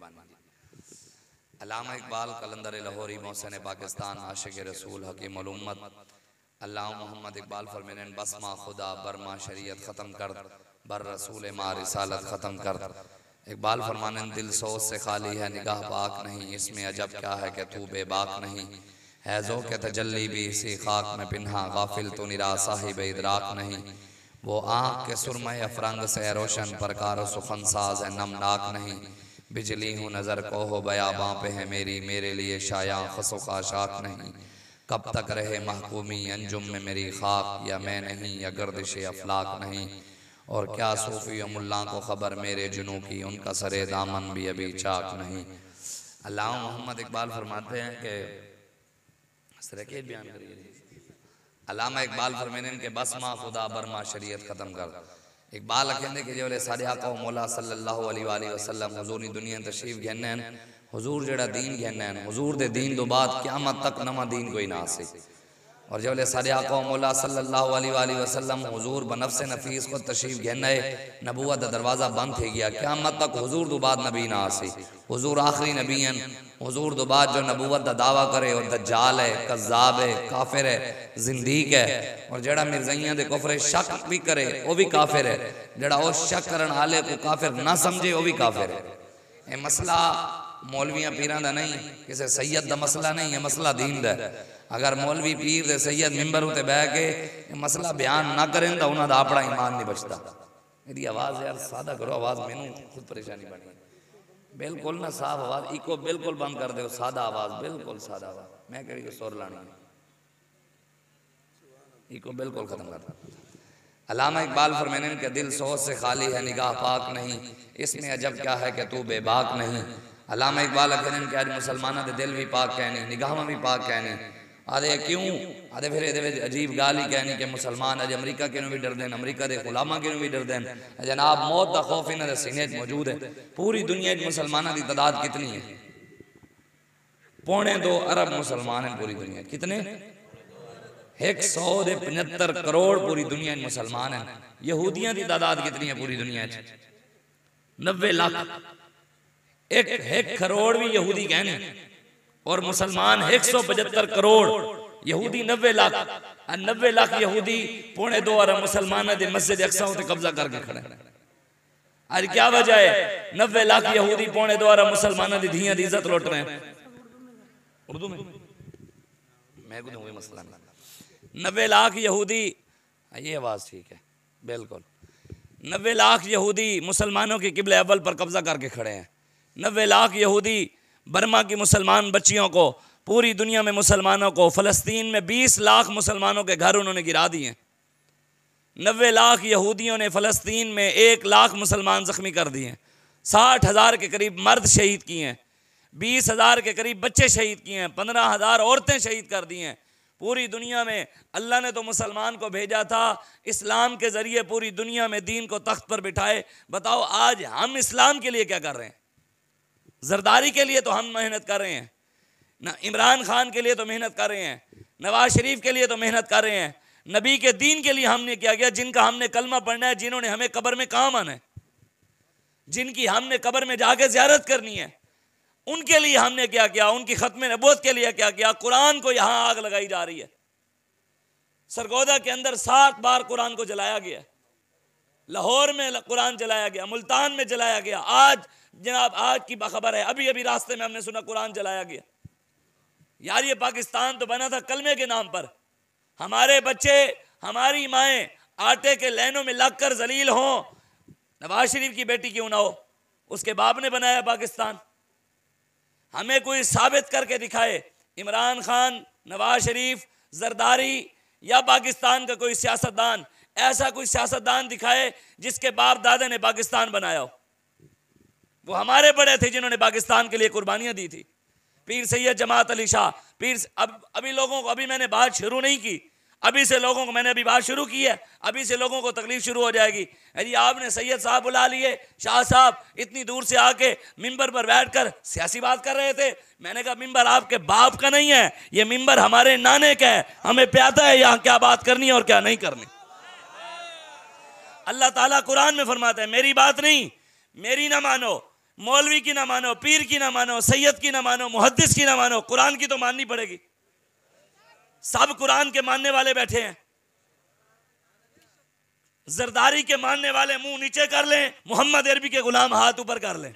मेहरबानी। अल्लामा इकबाल कलंदर लाहौरी मोहसिन पाकिस्तान आशिक रसूल हकीम उल उम्मत अल्लामा मोहम्मद इकबाल फरमाने बस माँ खुदा बरमा शरीयत ख़त्म कर बर रसूल माँ रिसालत ख़त्म कर। इकबाल फरमाने दिल सोच से खाली है निगाह पाक नहीं, इसमें अजब क्या है कि तू बेबाक नहीं। हैज़ो के तजल्ली भी इसी खाक में पिन्हा, गाफिल तो निरा साहिब इदराक नहीं। वो आँख के सुरमय अफरंग से रोशन परकार सुखन साज है नमनाक नहीं। बिजली हूँ नज़र को हो बयाबां पे है मेरी, मेरे लिए शाया खसो खाशाक नहीं। कब तक रहे महकूमी अंजुम में मेरी खाक, या मैं नहीं या गर्दिश अफलाक नहीं। और क्या सूफी मुल्ला को खबर मेरे जुनू की, उनका सरे दामन भी अभी चाक नहीं। अल्लामा मोहम्मद इकबाल फरमाते हैं कि बयान करिए। अल्लामा इकबाल फरमाने के बस माँ खुदा बरमा शरीयत ख़त्म कर। इकबाल कहते कि जो सारे आका मौला सल्लल्लाहु अलैहि वसल्लम हुजूर दी दुनिया तशरीफ घेने हैं, हुजूर जेड़ा दीन घेने हैं, हुजूर दे दीन तो बाद क़यामत तक नवा दीन कोई ना आसे। और जो सारे आका मौला सल्लल्लाहु अलैहि वसल्लम हुजूर बनफ्स नफीस को तशरीफ घेने नबूवत दा दरवाज़ा बंद थे गया, क़यामत तक हुजूर तो बाद नबी ना आसे। हुजूर आखिरी नबी हैं, हुजूर तो बाद जो नबूवत का दावा करे और दज्जाल है, कज़्ज़ाब है, काफिर है, जिंदीक है। और जेड़ा मिर्ज़ाइयां दे कुफ्र शक भी करे वो भी काफिर है, जेड़ा वो शक करन वाले को काफिर ना समझे वो भी काफिर है। ये मसला मौलवियां पीरां दा नहीं, किसी सैयद दा मसला नहीं, ये मसला दीन दा है। अगर मौलवी पीर दे सैयद मिंबर उत्ते बह के मसला बयान ना करें तो उन्हां दा अपना ईमान नहीं बचता। मेरी आवाज़ यार सादा करो, आवाज़ मैनू खुद परेशानी बनी। बिल्कुल ना साफ आवाज़, इको बिल्कुल बंद कर दो, सादा आवाज़, बिल्कुल सादा आवाज़। मैं कह रही सुर लानी, इको बिल्कुल ख़त्म कर दो। अल्लामा इकबाल फरमाने के दिल सोच से खाली है निगाह पाक नहीं, इसमें अजब क्या है कि तू बेबाक नहीं। अल्लामा इकबाल कहने कि आज मुसलमाना दे दिल भी पाक कहनी, निगाहां भी पाक कहनी। आदे क्यों आदे फिर ये अजीब गाल ही कहनी कि मुसलमान अज अमरीका के भी डरते हैं, अमरीका के गुलामा के भी डरते हैं। जनाब मौत का खौफ इन्होंने सीने मौजूद है। पूरी दुनिया मुसलमानों की तादाद कितनी है? 2.25 अरब मुसलमान हैं पूरी दुनिया। कितने? 175 करोड़ पूरी दुनिया में मुसलमान हैं। यहूदियों की तादाद कितनी है पूरी दुनिया में? 90 लाख। एक करोड़ भी यहूदी कहने और मुसलमान 175 करोड़, यहूदी 90 लाख। 90 लाख यहूदी 2.25 अरब मुसलमान के मस्जिद अक्सा उते कब्जा करके खड़े। आज क्या वजह है? 90 लाख यहूदी 2.25 अरब मुसलमानों की धियां दी इज्जत लुट रहे हैं। उर्दू में मैं को वही मसला नहीं। 90 लाख यहूदी, ये आवाज़ ठीक है बिल्कुल। 90 लाख यहूदी मुसलमानों के किबले अव्वल पर कब्जा करके खड़े हैं। 90 लाख यहूदी बर्मा की मुसलमान बच्चियों को, पूरी दुनिया में मुसलमानों को, फ़लस्तीन में 20 लाख मुसलमानों के घर उन्होंने गिरा दिए। 90 लाख यहूदियों ने फ़लस्तीन में 1 लाख मुसलमान ज़ख्मी कर दिए। 60,000 के करीब मर्द शहीद किए हैं, 20,000 के करीब बच्चे शहीद किए हैं, 15,000 औरतें शहीद कर दी हैं। पूरी दुनिया में अल्लाह ने तो मुसलमान को भेजा था इस्लाम के ज़रिए पूरी दुनिया में दीन को तख्त पर बिठाए। बताओ आज हम इस्लाम के लिए क्या कर रहे हैं? जरदारी के लिए तो हम मेहनत कर रहे हैं ना, इमरान खान के लिए तो मेहनत कर रहे हैं, नवाज शरीफ के लिए तो मेहनत कर रहे हैं। नबी के दीन के लिए हमने क्या किया? जिनका हमने कलमा पढ़ना है, जिन्होंने हमें कब्र में काम आना है, जिनकी हमने कब्र में जाके ज़ियारत करनी है, उनके लिए हमने क्या किया? उनकी खत्म नबूवत के लिए क्या किया? कुरान को यहाँ आग लगाई जा रही है। सरगोदा के अंदर 7 बार कुरान को जलाया गया, लाहौर में कुरान जलाया गया, मुल्तान में जलाया गया। आज जनाब आज की खबर है, अभी अभी रास्ते में हमने सुना कुरान जलाया गया। यार ये पाकिस्तान तो बना था कलमे के नाम पर। हमारे बच्चे, हमारी माएँ आटे के लैनों में लगकर जलील हों, नवाज शरीफ की बेटी क्यों ना हो, उसके बाप ने बनाया पाकिस्तान। हमें कोई साबित करके दिखाए, इमरान खान, नवाज शरीफ, जरदारी या पाकिस्तान का कोई सियासतदान, ऐसा कोई सियासतदान दिखाए जिसके बाप दादा ने पाकिस्तान बनाया हो। वो हमारे बड़े थे जिन्होंने पाकिस्तान के लिए कुर्बानियां दी थी। पीर सैयद जमात अली शाह, पीर अभी लोगों को, अभी मैंने बात शुरू नहीं की, अभी से लोगों को मैंने अभी बात शुरू की है, अभी से लोगों को तकलीफ शुरू हो जाएगी। अरे आपने सैयद साहब बुला लिए, शाह साहब इतनी दूर से आके मिंबर पर बैठकर सियासी बात कर रहे थे। मैंने कहा मिंबर आपके बाप का नहीं है, ये मिंबर हमारे नाने का है, हमें प्याता है यहाँ क्या बात करनी है और क्या नहीं करनी। अल्लाह ताला कुरान में फरमाता है मेरी बात नहीं, मेरी ना मानो, मौलवी की ना मानो, पीर की ना मानो, सैयद की ना मानो, मुहद्दिस की ना मानो, कुरान की तो माननी पड़ेगी। सब कुरान के मानने वाले बैठे हैं। जरदारी के मानने वाले मुंह नीचे कर लें, मोहम्मद अरबी के गुलाम हाथ ऊपर कर लें।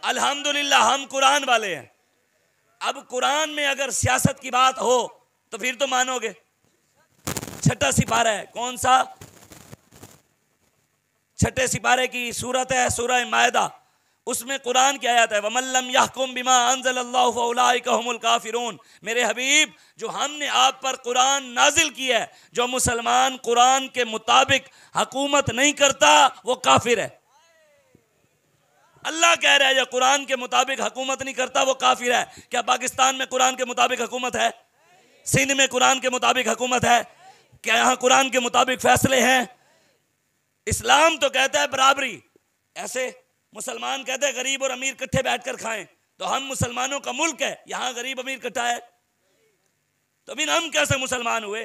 अल्हम्दुलिल्लाह हम कुरान वाले हैं। अब कुरान में अगर सियासत की बात हो तो फिर तो मानोगे। छठा सिपारा है, कौन सा? छठे सिपारे की सूरत है सूरह मायदा। उसमें कुरान की आयत है, वमल्लम यहकुम बिमा अंज़लल्लाहु फउलाइका हुमुल काफिरून। मेरे हबीब, जो हमने आप पर कुरान नाजिल किया है, जो मुसलमान कुरान के मुताबिक हुकूमत नहीं करता वो काफिर है। अल्लाह कह रहा है जो कुरान के मुताबिक हुकूमत नहीं करता वो काफिर है। क्या पाकिस्तान में कुरान के मुताबिक हुकूमत है? सिंध में कुरान के मुताबिक हुकूमत है? क्या यहाँ कुरान के मुताबिक फैसले हैं? इस्लाम तो कहता है बराबरी। ऐसे मुसलमान कहते हैं गरीब और अमीर इकट्ठे बैठकर खाएं, तो हम मुसलमानों का मुल्क है, यहां गरीब अमीर इकट्ठा है, तो फिर हम कैसे मुसलमान हुए?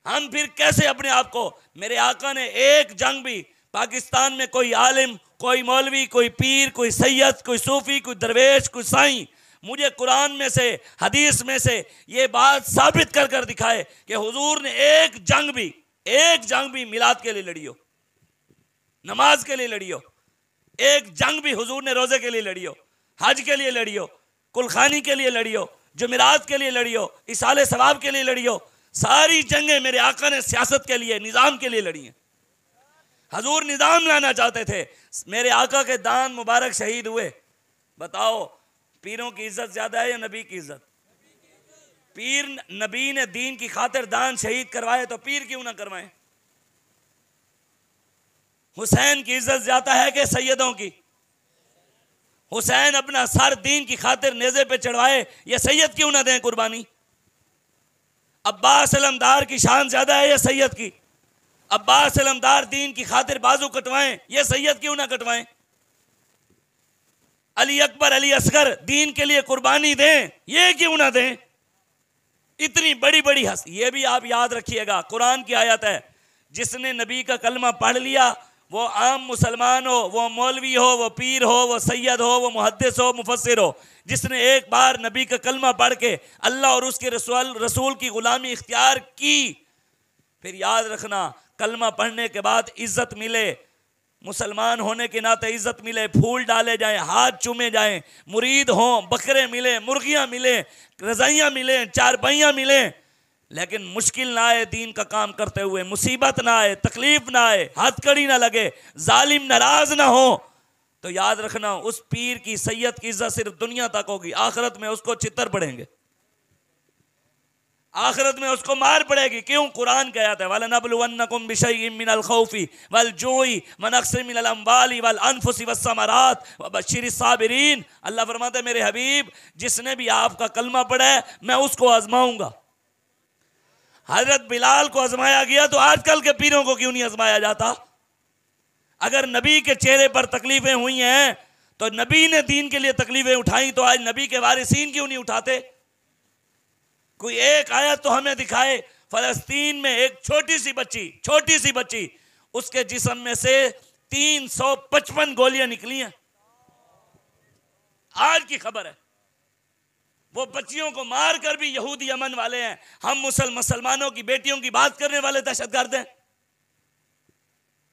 हम फिर कैसे अपने आप को? मेरे आका ने एक जंग भी पाकिस्तान में कोई आलिम, कोई मौलवी, कोई पीर, कोई सैयद, कोई सूफी, कोई दरवेश, कोई साईं मुझे कुरान में से, हदीस में से ये बात साबित कर कर दिखाए कि हुजूर ने एक जंग भी मिलाद के लिए लड़ी हो, नमाज के लिए लड़ी हो, एक जंग भी हुजूर ने रोजे के लिए लड़ी हो, हज के लिए लड़ी हो, कुलखानी के लिए लड़ी हो, जुमेरात के लिए लड़ी हो, इसाले सवाब के लिए लड़ी हो। सारी जंगें मेरे आका ने सियासत के लिए, निज़ाम के लिए लड़ी हैं। हुजूर निज़ाम लाना चाहते थे। मेरे आका के दान मुबारक शहीद हुए। बताओ पीरों की इज्जत ज्यादा है या नबी की इज्जत? पीर, नबी ने दीन की खातिर दान शहीद करवाए तो पीर क्यों ना करवाएं? हुसैन की इज्जत ज्यादा है कि सैयदों की? हुसैन अपना सर दीन की खातिर नेज़े पे चढ़वाए, ये सैयद क्यों ना दें कुर्बानी? अब्बास अलमदार की शान ज्यादा है या सैयद की? अब्बास अलमदार दीन की खातिर बाजू कटवाएं, ये सैयद क्यों ना कटवाएं? अली अकबर, अली असगर दीन के लिए कुर्बानी दें, ये क्यों ना दें? इतनी बड़ी बड़ी ये भी आप याद रखिएगा, कुरान की आयत है, जिसने नबी का कलमा पढ़ लिया वो आम मुसलमान हो, वो मौलवी हो, वो पीर हो, वो सैयद हो, वो मुहद्दिस हो, मुफस्सिर हो, जिसने एक बार नबी का कलमा पढ़ के अल्लाह और उसके रसूल की गुलामी इख्तियार की, फिर याद रखना कलमा पढ़ने के बाद इज्जत मिले, मुसलमान होने के नाते इज्जत मिले, फूल डाले जाएं, हाथ चूमे जाएं, मुरीद हों, बकरे मिले, मुर्गियां मिले, रजाइयां मिले, चारपाइयां मिले, लेकिन मुश्किल ना आए दीन का काम करते हुए, मुसीबत ना आए, तकलीफ ना आए, हथकड़ी ना लगे, जालिम नाराज ना हो, तो याद रखना उस पीर की, सैयद की इज्जत सिर्फ दुनिया तक होगी, आखिरत में उसको चित्तर पड़ेंगे, आखिरत में उसको मार पड़ेगी। क्यों? कुरान कहता है वलनबलुवन्नकुम बिशैइन मिनल खौफि वल जुइ व नक्सिन मिनल अम्वालि वल अनफुसि वस्समरात वबश्शिरिस साबिरीन। अल्लाह फरमाता है मेरे हबीब, जिसने भी आपका कलमा पढ़ा है मैं उसको आजमाऊंगा। हजरत बिलाल को आजमाया गया तो आजकल के पीरों को क्यों नहीं आजमाया जाता? अगर नबी के चेहरे पर तकलीफें हुई हैं तो नबी ने दीन के लिए तकलीफें उठाई, तो आज नबी के वारिसीन क्यों नहीं उठाते? कोई एक आयत तो हमें दिखाए, फलस्तीन में एक छोटी सी बच्ची उसके जिस्म में से 355 गोलियां निकली हैं, आज की खबर है। वो बच्चियों को मार कर भी यहूदी अमन वाले हैं, हम मुसलमानों की बेटियों की बात करने वाले दहशतगर्द हैं।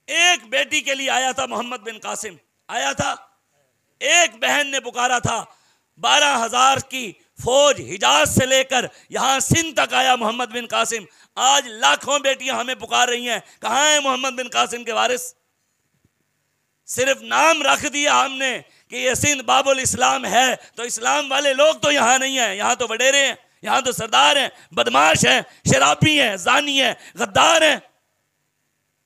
एक बेटी के लिए आया था मोहम्मद बिन कासिम, आया था, एक बहन ने पुकारा था, 12,000 की फौज हिजाज से लेकर यहां सिंध तक आया मोहम्मद बिन कासिम। आज लाखों बेटियां हमें पुकार रही हैं, कहां है मोहम्मद बिन कासिम के वारिस? सिर्फ नाम रख दिया हमने कि ये सिंध बाबुल इस्लाम है, तो इस्लाम वाले लोग तो यहाँ नहीं हैं, यहाँ तो वडेरे हैं, यहाँ तो सरदार हैं, बदमाश हैं, शराबी हैं, जानी हैं, गद्दार हैं।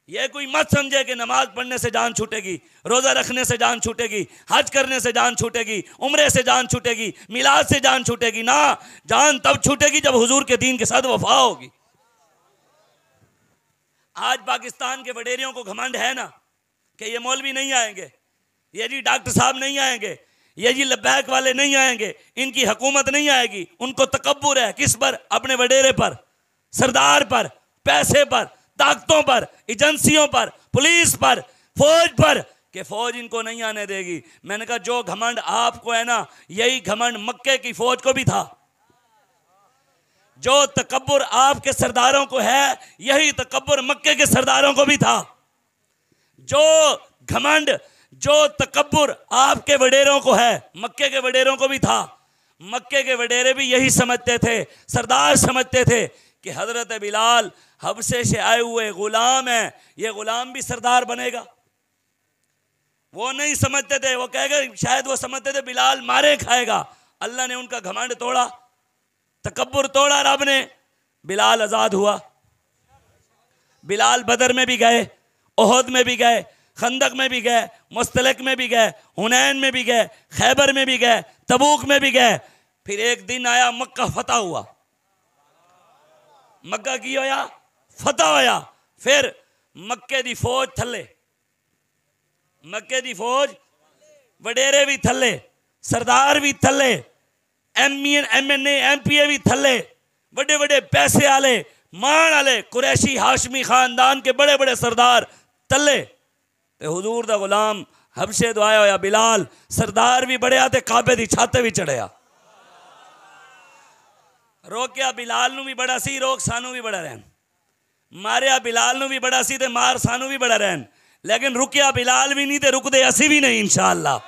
ये कोई मत समझे कि नमाज पढ़ने से जान छूटेगी, रोज़ा रखने से जान छूटेगी, हज करने से जान छूटेगी, उम्रे से जान छूटेगी, मिलाद से जान छूटेगी। ना, जान तब छूटेगी जब हुजूर के दीन के साथ वफा होगी। आज पाकिस्तान के वडेरियों को घमंड है ना कि ये मौलवी नहीं आएंगे, ये जी डॉक्टर साहब नहीं आएंगे, ये जी लब्बैक वाले नहीं आएंगे, इनकी हुकूमत नहीं आएगी। उनको तकब्बुर है, किस पर? अपने वडेरे पर, सरदार पर, पैसे पर, ताकतों पर, एजेंसियों पर, पुलिस पर, फौज पर कि फौज इनको नहीं आने देगी। मैंने कहा जो घमंड आपको है ना, यही घमंड मक्के की फौज को भी था। जो तकब्बुर आपके सरदारों को है, यही तकब्बुर मक्के के सरदारों को भी था। जो घमंड, जो तकब्बुर आपके वडेरों को है, मक्के के वडेरों को भी था। मक्के के वडेरे भी यही समझते थे, सरदार समझते थे कि हजरत बिलाल हबशे से आए हुए गुलाम है, ये गुलाम भी सरदार बनेगा। वो नहीं समझते थे, वो कहेगा शायद वो समझते थे बिलाल मारे खाएगा। अल्लाह ने उनका घमंड तोड़ा, तकब्बुर तोड़ा रब ने, बिलाल आजाद हुआ। बिलाल बदर में भी गए, ओहद में भी गए, खंदक में भी गए, मुस्तलक में भी गए, हुनैन में भी गए, खैबर में भी गए, तबूक में भी गए। फिर एक दिन आया मक्का फतह हुआ, मक्का की होया फतह होया। फिर मक्के दी फौज थले, मक्के दी फौज वडेरे भी थले, सरदार भी थले, MNA MPA भी थले, बड़े बड़े पैसे आले, मान आले, कुरैशी हाशमी खानदान के बड़े बड़े सरदार थले। ते हुजूर दा गुलाम हबशे तो आया होया बिलाल, सरदार भी बड़े आते, काबे दी छाते भी चढ़िया। रोकिया बिलाल नू भी बड़ा सी, रोक सानू भी बड़ा रहन। मारिया बिलाल नू भी बड़ा सी, ते मार सानू भी बड़ा रहन। लेकिन रुकिया बिलाल भी नहीं, ते रुकदे असी भी नहीं इंशाअल्लाह।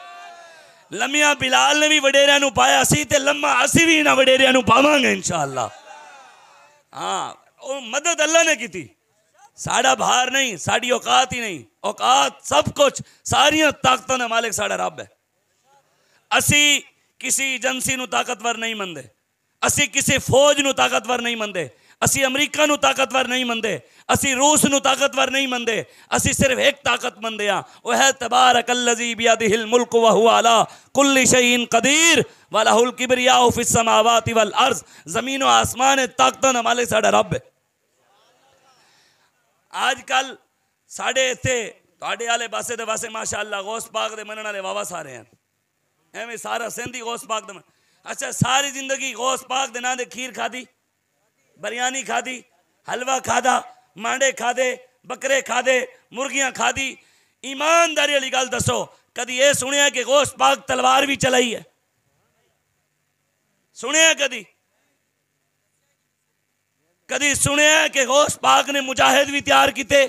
लम्या बिलाल ने भी वडेरिया नू पाया सी, ते लम्मा असी भी ना वडेरिया नू पावांगे इंशाअल्लाह। हाँ, वो मदद अल्लाह ने की थी, साड़ा भार नहीं, साड़ी औकात ही नहीं। औकात सब कुछ, सारियां ताकतां दा मालिक साड़ा रब है। असी किसी एजेंसी नू ताकतवर नहीं मनदे, असी किसी फौज नू ताकतवर नहीं मनदे, असी अमरीका नू ताकतवर नहीं मनदे, असी रूस नू ताकतवर नहीं मनदे। असी सिर्फ एक ताकत मनदे आ, वो है तबारकल्लज़ी बियदिहिल मुल्क व हुवा अला कुल्लि शैइन कदीर व लहुल किब्रियाउ फिस समावाति वल अर्ज़। ज़मीन व आसमान ताकतां दा मालिक साड़ा रब है। आजकल साढ़े इत्थे तुहाडे आले पासे दे पासे माशाअल्लाह गौस पाक दे मनण वाले वावा सारे हैं, एवें सारा सिंधी गौस पाक दे। अच्छा, सारी जिंदगी गौस पाक दे नां दे खीर खादी, बिरयानी खादी, हलवा खादा, मांडे खादे, बकरे खादे, मुर्गियां खादी। ईमानदारी वाली गल दसो, कदी ये सुनिया कि गौस पाक तलवार भी चलाई है? सुनिया कदी? कदी सुनिया कि गौस पाक ने मुजाहिद भी तैयार किते?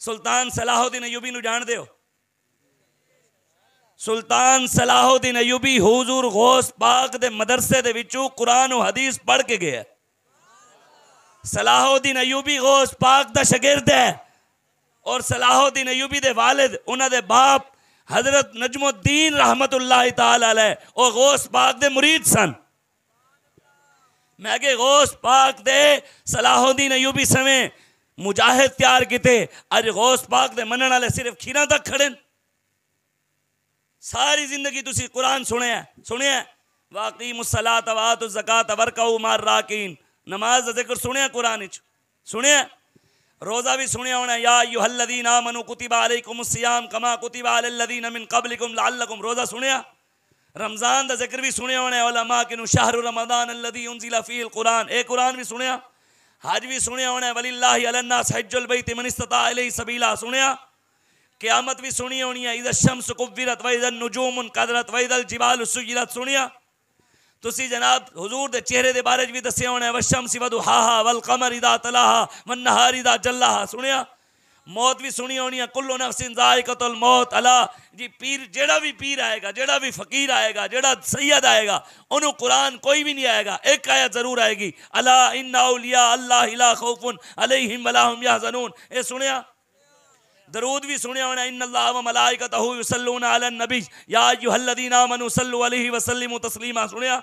सुल्तान सलाहुद्दीन अयूबी नू जान दे हो? सुल्तान सलाहुद्दीन अयूबी हुजूर गौस पाक दे मदरसे दे विचों कुरान और हदीस पढ़ के गया। सलाहुद्दीन अयूबी गौस पाक दा शागिर्द है, और सलाहुद्दीन अयूबी दे वालिद, उन्हां दे बाप हजरत नजमुद्दीन रहमतुल्लाह ताला अलैह और गौस पाक दे मुरीद सन। मैं के गौस पाक दे सलाहुद्दीन अयूबी समें मुजाहिद तैयार किते। अज गौस पाक दे मनण वाले सिर्फ खीरां तक खड़े। सारी जिंदगी तुसी कुरान सुनिया वाक़ीमुस्सलात व आतुज़ ज़कात वरकऊ मार राकीन, नमाज दा जिक्र सुनिया कुरान विच, सुनिया। रोज़ा भी सुनिया होना, या अय्युहल्लज़ीना आमनू कुतिबा अलैकुमुस्सियाम कमा कुतिबा अलल्लज़ीना मिन क़ब्लिकुम लअल्लकुम, रोज़ा सुनिया। रमज़ान दा जिक्र भी सुनिया होना, उलमा किनु शहरु रमज़ान अल्लज़ी उनज़िला फ़ीहिल कुरान, ए कुरान भी सुनिया। हज भी सुनिया होना, वलिल्लाहि अलन्नास हज्जुल बैति मन इस्तता इलैहि सबीला, सुनिया। क़यामत भी सुनी होनी है, इज़ा शम्स कुव्विरत व इज़ा नुजूमुन क़दरत व इज़ा जिबालु सुय्यरत, सुनिया। तुसी जनाब हुजूर दे चेहरे दे बारे भी दस्सिया होना है, वश्शम्सि वदुहाहा वल क़मर इज़ा तलाहा वन नहारि इज़ा जल्लाहा, सुनिया। मौत भी सुनी होनी है, कुल्लु नफ्सिन ज़ाइक़तुल मौत, अला जी पीर, जेड़ा भी पीर आएगा, जेड़ा भी फ़कीर आएगा, जेड़ा सैयद आएगा, उन्हों कुरान कोई भी नहीं आएगा, एक आयत ज़रूर आएगी, अला इन्ना औलिया अल्लाह ला खौफुन अलैहिम वला हुम यहज़नून, ए सुनिया। दरूद भी सुनिया होना, इन्नल्लाह व मलाइकतहु युसल्लूना अलन नबी या अय्युहल्लज़ीना आमनू सल्लु अलैहि व सल्लिमू तस्लीमा, सुनिया।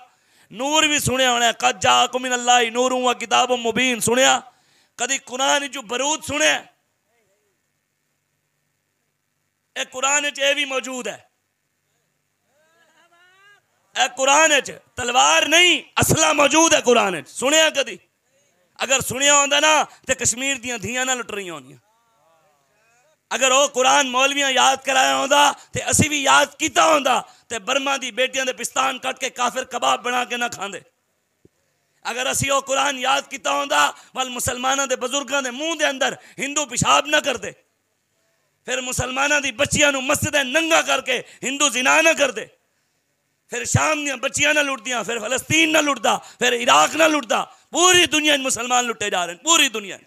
नूर भी सुनिया होना, क़द जाअकुम मिनल्लाहि नूरुन व किताबुम मुबीन, सुनिया। कदी कुरान जो बरूद सुने, ए कुरान च भी मौजूद है। ए कुरान च तलवार नहीं असला मौजूद है कुरान च, सुनिया कदी? अगर सुनिया होंदा ना तो कश्मीर दियां धियां ना लुट रही होंदियां। अगर वो कुरान मौलवियां याद कराया होंदा तो असी भी याद किया होंदा, तो बर्मा दी बेटियां दे पिस्तान कट के काफिर कबाब बना के ना खांदे। अगर असी वो कुरान याद किया होंदा वल मुसलमानों के बजुर्गों के मुंह के अंदर हिंदू पेशाब ना करते, फिर मुसलमानों की बच्चियां मस्जिद नंगा करके हिंदू जिना ना करते, फिर शाम दी बच्चियां ना लुटदियां, फिर फलस्तीन ना लुटता, फिर इराक ना लुटता। पूरी दुनिया में मुसलमान लुटे जा रहे हैं, पूरी दुनिया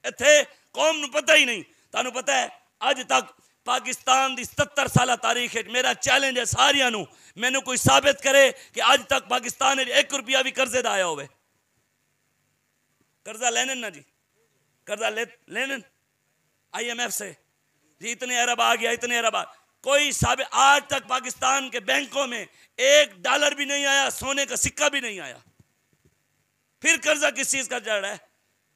इत्थे कौम नूं पता ही नहीं। तुहानूं पता है अज तक पाकिस्तान की 70 साल तारीख है, मेरा चैलेंज है सारियां नूं, मैनू कोई साबित करे कि अज तक पाकिस्तान 1 रुपया भी कर्जे दा आया होवे। कर्जा लेने ना जी, कर्जा लेने IMF से जी इतने अरब आ गया, इतने अरब आ, कोई साबित आज तक पाकिस्तान के बैंकों में $1 भी नहीं आया, सोने का सिक्का भी नहीं आया। फिर कर्जा किस चीज का चढ़ रहा है?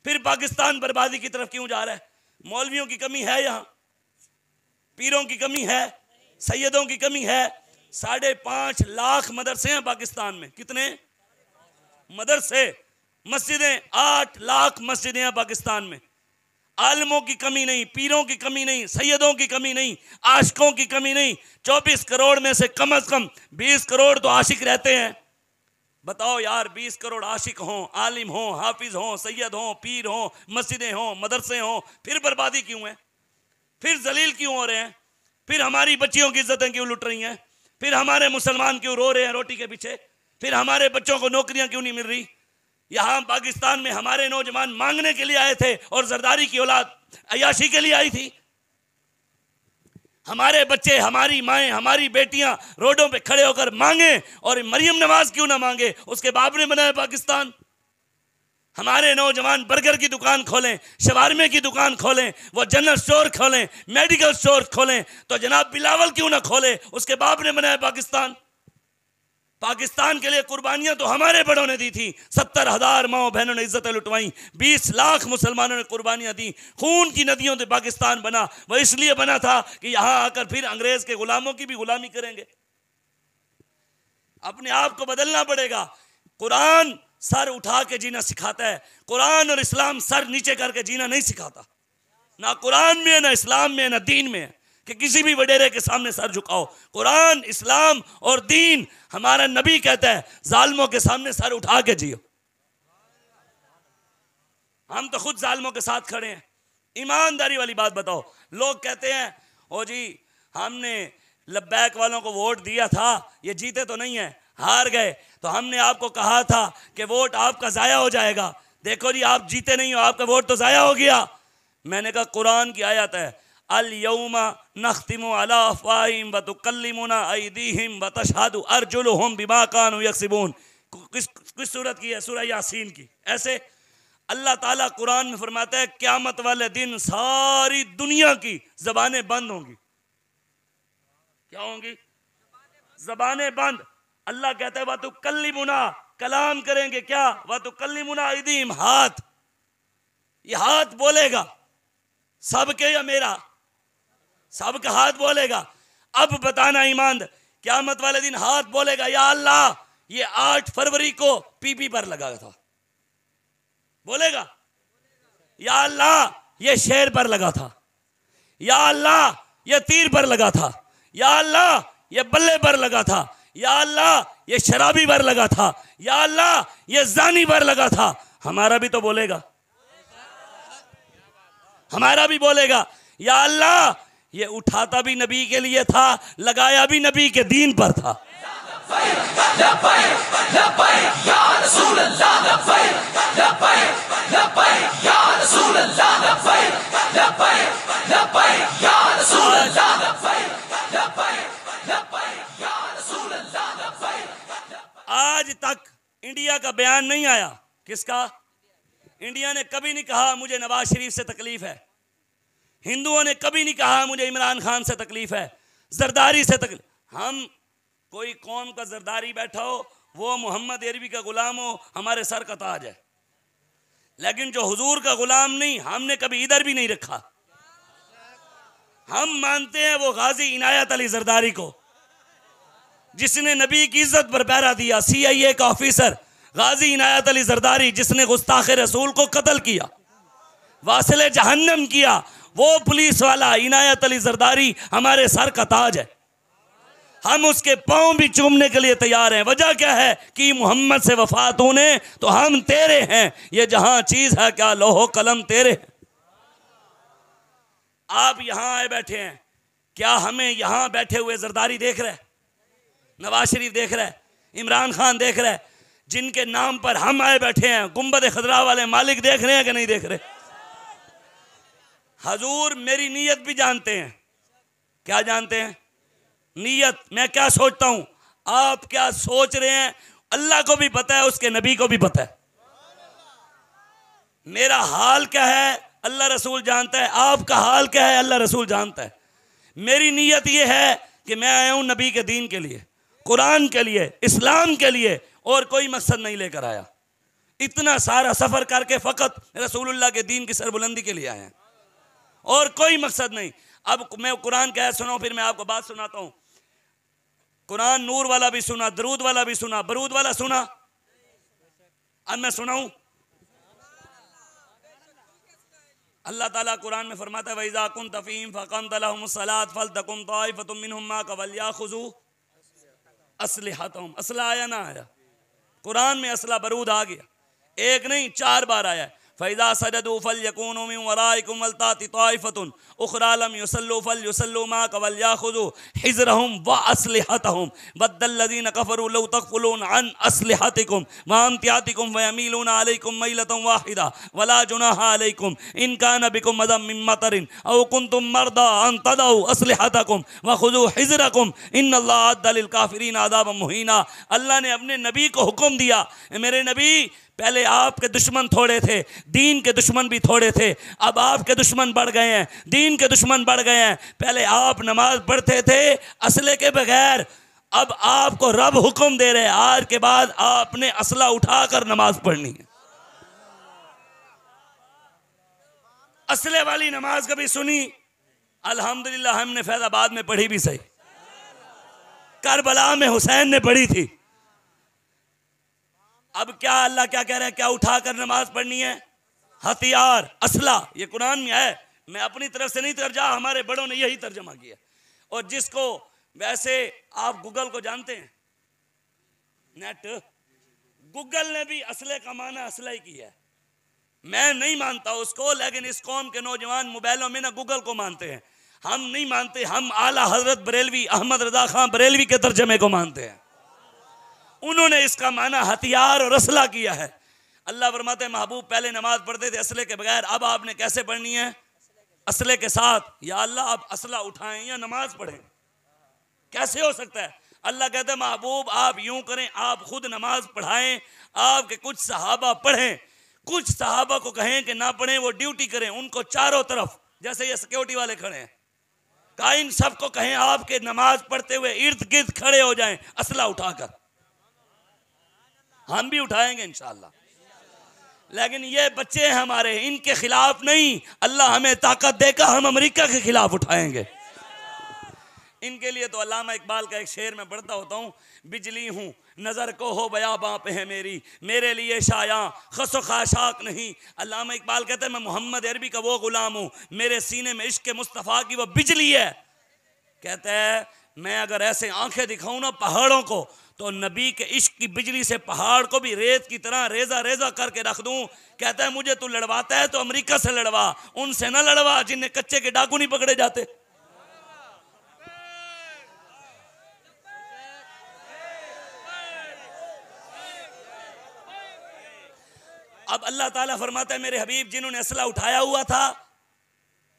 फिर पाकिस्तान बर्बादी की तरफ क्यों जा रहा है? मौलवियों की कमी है, यहाँ पीरों की कमी है, सैयदों की कमी है। 5.5 लाख मदरसे हैं पाकिस्तान में। कितने मदरसे? मस्जिदें 8 लाख मस्जिदें हैं पाकिस्तान में। आलमों की कमी नहीं, पीरों की कमी नहीं, सैयदों की कमी नहीं, आशिकों की कमी नहीं। 24 करोड़ में से कम 20 करोड़ तो आशिक रहते हैं। बताओ यार, 20 करोड़ आशिक हों, आलिम हों, हाफिज हों, सैयद हों, पीर हों, मस्जिदें हों, मदरसे हों, फिर बर्बादी क्यों है? फिर जलील क्यों हो रहे हैं? फिर हमारी बच्चियों की इज्जतें क्यों लुट रही हैं? फिर हमारे मुसलमान क्यों रो रहे हैं रोटी के पीछे? फिर हमारे बच्चों को नौकरियां क्यों नहीं मिल रही? यहाँ पाकिस्तान में हमारे नौजवान मांगने के लिए आए थे और जरदारी की औलाद अयाशी के लिए आई थी। हमारे बच्चे, हमारी माएँ, हमारी बेटियां रोडों पे खड़े होकर मांगे, और मरियम नवाज क्यों ना मांगे? उसके बाप ने बनाया पाकिस्तान। हमारे नौजवान बर्गर की दुकान खोलें, शवारमे की दुकान खोलें, वो जनरल स्टोर खोलें, मेडिकल स्टोर खोलें, तो जनाब बिलावल क्यों ना खोले? उसके बाप ने बनाया पाकिस्तान। पाकिस्तान के लिए कुर्बानियां तो हमारे बड़ों ने दी थी। 70,000 माओ बहनों ने इज्जतें लुटवाई, 20 लाख मुसलमानों ने कुर्बानियां दी। खून की नदियों से पाकिस्तान बना। वह इसलिए बना था कि यहां आकर फिर अंग्रेज के गुलामों की भी गुलामी करेंगे। अपने आप को बदलना पड़ेगा। कुरान सर उठा के जीना सिखाता है, कुरान और इस्लाम सर नीचे करके जीना नहीं सिखाता। ना कुरान में है, ना इस्लाम में है, ना दीन में है कि किसी भी वडेरे के सामने सर झुकाओ। कुरान, इस्लाम और दीन, हमारा नबी कहता है जालिमों के सामने सर उठा के जियो। हम तो खुद जालिमों के साथ खड़े हैं। ईमानदारी वाली बात बताओ। लोग कहते हैं ओ जी हमने लब्बैक वालों को वोट दिया था, ये जीते तो नहीं है, हार गए, तो हमने आपको कहा था कि वोट आपका ज़ाया हो जाएगा। देखो जी आप जीते नहीं हो, आपका वोट तो ज़ाया हो गया। मैंने कहा कुरान की आयत है, अल यौमा नख्तिमु अला अफ़वाहिहिम व तुकल्लिमुना अयदीहिम व तशहदु अर्जुलुहुम बिमा कानू यक्सिबून। किस सूरत की है? सूरह यासीन की। ऐसे अल्लाह ताला कुरान में फरमाता है क़यामत वाले दिन सारी दुनिया की ज़बानें बंद होंगी। क्या होंगी? ज़बानें बंद। अल्लाह कहता है व तुकल्लिमुना, कलाम करेंगे क्या? व तुकल्लिमुना अयदीहिम, हाथ, ये हाथ बोलेगा। सबके या मेरा? सबका हाथ बोलेगा। अब बताना ईमान, क़यामत वाले दिन हाथ बोलेगा या अल्लाह ये 8 फरवरी को पीपी पर लगा था, बोलेगा या अल्लाह ये शेर पर लगा था, या अल्लाह ये तीर पर लगा था, या अल्लाह ये बल्ले पर लगा था, या अल्लाह ये शराबी पर लगा था, या अल्लाह ये जानी पर लगा था। हमारा भी तो बोलेगा, हमारा भी बोलेगा या अल्लाह ये उठाता भी नबी के लिए था, लगाया भी नबी के दीन पर था। आज तक इंडिया का बयान नहीं आया। किसका? इंडिया ने कभी नहीं कहा मुझे नवाज शरीफ से तकलीफ है। हिंदुओं ने कभी नहीं कहा मुझे इमरान खान से तकलीफ है, जरदारी से तकलीफ। हम कोई कौम का जरदारी बैठा हो, वो मोहम्मद अरबी का गुलाम हो, हमारे सर का ताज है, लेकिन जो हुजूर का गुलाम नहीं, हमने कभी इधर भी नहीं रखा। हम मानते हैं वो गाजी इनायत अली जरदारी को, जिसने नबी की इज्जत पर पहरा दिया। CIA का ऑफिसर गाजी इनायत अली जरदारी, जिसने गुस्ताख रसूल को कत्ल किया, वासिले जहन्नम किया, वो पुलिस वाला इनायत अली जरदारी हमारे सर का ताज है। हम उसके पांव भी चूमने के लिए तैयार हैं। वजह क्या है कि मोहम्मद से वफात होने तो हम तेरे हैं। ये जहां चीज है क्या लोहो कलम तेरे हैं। आप यहां आए बैठे हैं, क्या हमें यहां बैठे हुए जरदारी देख रहे हैं, नवाज शरीफ देख रहा है, इमरान खान देख रहा है, जिनके नाम पर हम आए बैठे हैं, गुंबद खदरा वाले मालिक देख रहे हैं कि नहीं देख रहे? हजूर मेरी नीयत भी जानते हैं। क्या जानते हैं? नीयत। मैं क्या सोचता हूं, आप क्या सोच रहे हैं, अल्लाह को भी पता है, उसके नबी को भी पता है। मेरा हाल क्या है अल्लाह रसूल जानता है, आपका हाल क्या है अल्लाह रसूल जानता है। मेरी नीयत यह है कि मैं आया हूं नबी के दीन के लिए, कुरान के लिए, इस्लाम के लिए, और कोई मकसद नहीं लेकर आया। इतना सारा सफर करके फकत रसूलुल्लाह के दीन की सरबुलंदी के लिए आए हैं, और कोई मकसद नहीं। अब मैं कुरान का आयत सुनाऊं, फिर मैं आपको बात सुनाता हूं। कुरान नूर वाला भी सुना, दरूद वाला भी सुना, बरूद वाला सुना। अब मैं सुनाऊं। अल्लाह ताला कुरान में फरमाता है वइज़ा कुन्त फ़ीहिम फ़अक़मत लहुमुस्सलात फ़लतकुम ताइफ़तुम मिनहुम मअक वलियाख़ुज़ू अस्लिहतहुम। असला आया ना आया? कुरान में असला बरूद आ गया, एक नहीं 4 बार आया है। फ़इज़ा सजदू फ़लयकूनू मिन वराइकुम वलताति ताइफ़तुन उख़रा लम युसल्लू फ़लयुसल्लू मअक वलियाख़ुज़ू हिज़रहुम व अस्लिहतहुम वद्दल्लज़ीना कफ़रू लौ तग़फ़ुलून अन अस्लिहतिकुम व अम्तियातिकुम वयमीलूना अलैकुम मैलतन वाहिदा वला जुनाहा अलैकुम इन कान बिकुम अज़म मिन मतरिन औ कुन्तुम मर्दा अन तदऊ अस्लिहतकुम व ख़ुज़ू हिज़रकुम इन्नल्लाह अद्द लिल काफ़िरीन अज़ाबन मुहीना। अल्लाह ने अपने नबी को हुक्म दिया, मेरे नबी पहले आपके दुश्मन थोड़े थे, दीन के दुश्मन भी थोड़े थे, अब आपके दुश्मन बढ़ गए हैं, दीन के दुश्मन बढ़ गए हैं। पहले आप नमाज पढ़ते थे असले के बगैर, अब आपको रब हुक्म दे रहे हैं आज के बाद आपने असला उठाकर नमाज पढ़नी है। असले वाली नमाज कभी सुनी? अल्हम्दुलिल्लाह हमने फैजाबाद में पढ़ी भी सही, करबला में हुसैन ने पढ़ी थी। अब क्या अल्लाह क्या कह रहे हैं, क्या उठाकर नमाज पढ़नी है? हथियार, असला। ये कुरान में है, मैं अपनी तरफ से नहीं तर्जा, हमारे बड़ों ने यही तर्जमा किया। और जिसको वैसे आप गूगल को जानते हैं, नेट, गूगल ने भी असले का माना असला ही किया है। मैं नहीं मानता उसको, लेकिन इस कौम के नौजवान मोबाइलों में ना गूगल को मानते हैं, हम नहीं मानते। हम आला हजरत बरेलवी अहमद रजा खान बरेलवी के तर्जमे को मानते हैं। उन्होंने इसका माना हथियार और असला किया है। अल्लाह फरमाते हैं महबूब पहले नमाज पढ़ते थे असले के बगैर, अब आपने कैसे पढ़नी है? असले के साथ। या अल्लाह आप असला उठाएं या नमाज पढ़ें, कैसे हो सकता है? अल्लाह कहते हैं महबूब आप यूं करें, आप खुद नमाज पढ़ाएं, आपके कुछ सहाबा पढ़ें, कुछ सहाबा को कहें कि ना पढ़ें, वो ड्यूटी करें, उनको चारों तरफ जैसे ये सिक्योरिटी वाले खड़े हैं, कहा इन सबको कहें आपके नमाज पढ़ते हुए इर्द गिर्द खड़े हो जाएं असला उठाकर। हम भी उठाएंगे इंशाअल्लाह, लेकिन ये बच्चे हैं हमारे, इनके खिलाफ नहीं, अल्लाह हमें ताकत देगा हम अमेरिका के खिलाफ उठाएंगे। इनके लिए तो अल्लामा इकबाल का एक शेर मैं पढ़ता होता हूँ, बिजली हूँ नज़र को हो बयाबां पे है मेरी, मेरे लिए शाया खसो खाशाक नहीं। अल्लामा इकबाल कहते हैं मैं मोहम्मद अरबी का वो गुलाम हूँ, मेरे सीने में इश्क मुस्तफ़ा की वो बिजली है। कहते हैं मैं अगर ऐसे आंखें दिखाऊं ना पहाड़ों को, तो नबी के इश्क की बिजली से पहाड़ को भी रेत की तरह रेजा रेजा करके रख दूं। कहता है मुझे तू लड़वाता है तो अमेरिका से लड़वा, उनसे ना लड़वा जिन्हें कच्चे के डाकू नहीं पकड़े जाते। अब अल्लाह ताला फरमाता है मेरे हबीब जिन्होंने असला उठाया हुआ था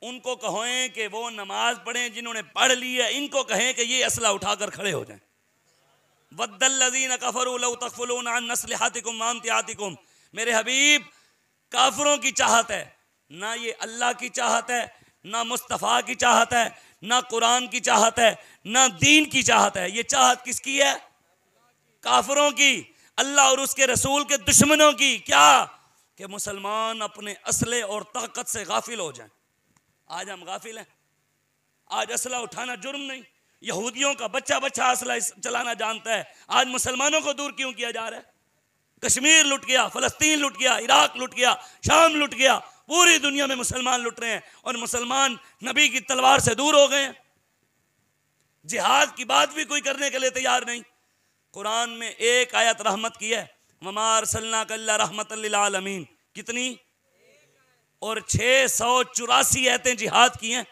उनको कहें कि वो नमाज पढ़ें, जिन्होंने पढ़ ली है इनको कहें कि ये असला उठाकर खड़े हो जाएं। वद्दल्लज़ीना कफ़रू लौ तग़फ़ुलून अन अस्लिहतिकुम व अम्तियातिकुम। मेरे हबीब काफिरों की चाहत है, ना ये अल्लाह की चाहत है, ना मुस्तफ़ा की चाहत है, ना कुरान की चाहत है, ना दीन की चाहत है। ये चाहत किसकी है? काफिरों की, अल्लाह और उसके रसूल के दुश्मनों की। क्या? कि मुसलमान अपने असले और ताकत से गाफिल हो जाएं। आज हम गाफिल हैं। आज असला उठाना जुर्म नहीं, यहूदियों का बच्चा बच्चा असला चलाना जानता है। आज मुसलमानों को दूर क्यों किया जा रहा है? कश्मीर लुट गया, फलस्तीन लुट गया, इराक लुट गया, शाम लुट गया, पूरी दुनिया में मुसलमान लुट रहे हैं और मुसलमान नबी की तलवार से दूर हो गए हैं। जिहाद की बात भी कोई करने के लिए तैयार नहीं। कुरान में एक आयत रहमत की है, वमा अरसलनाका इल्ला रहमतल लिल आलमीन, कितनी? और 684 आयतें जिहाद की हैं।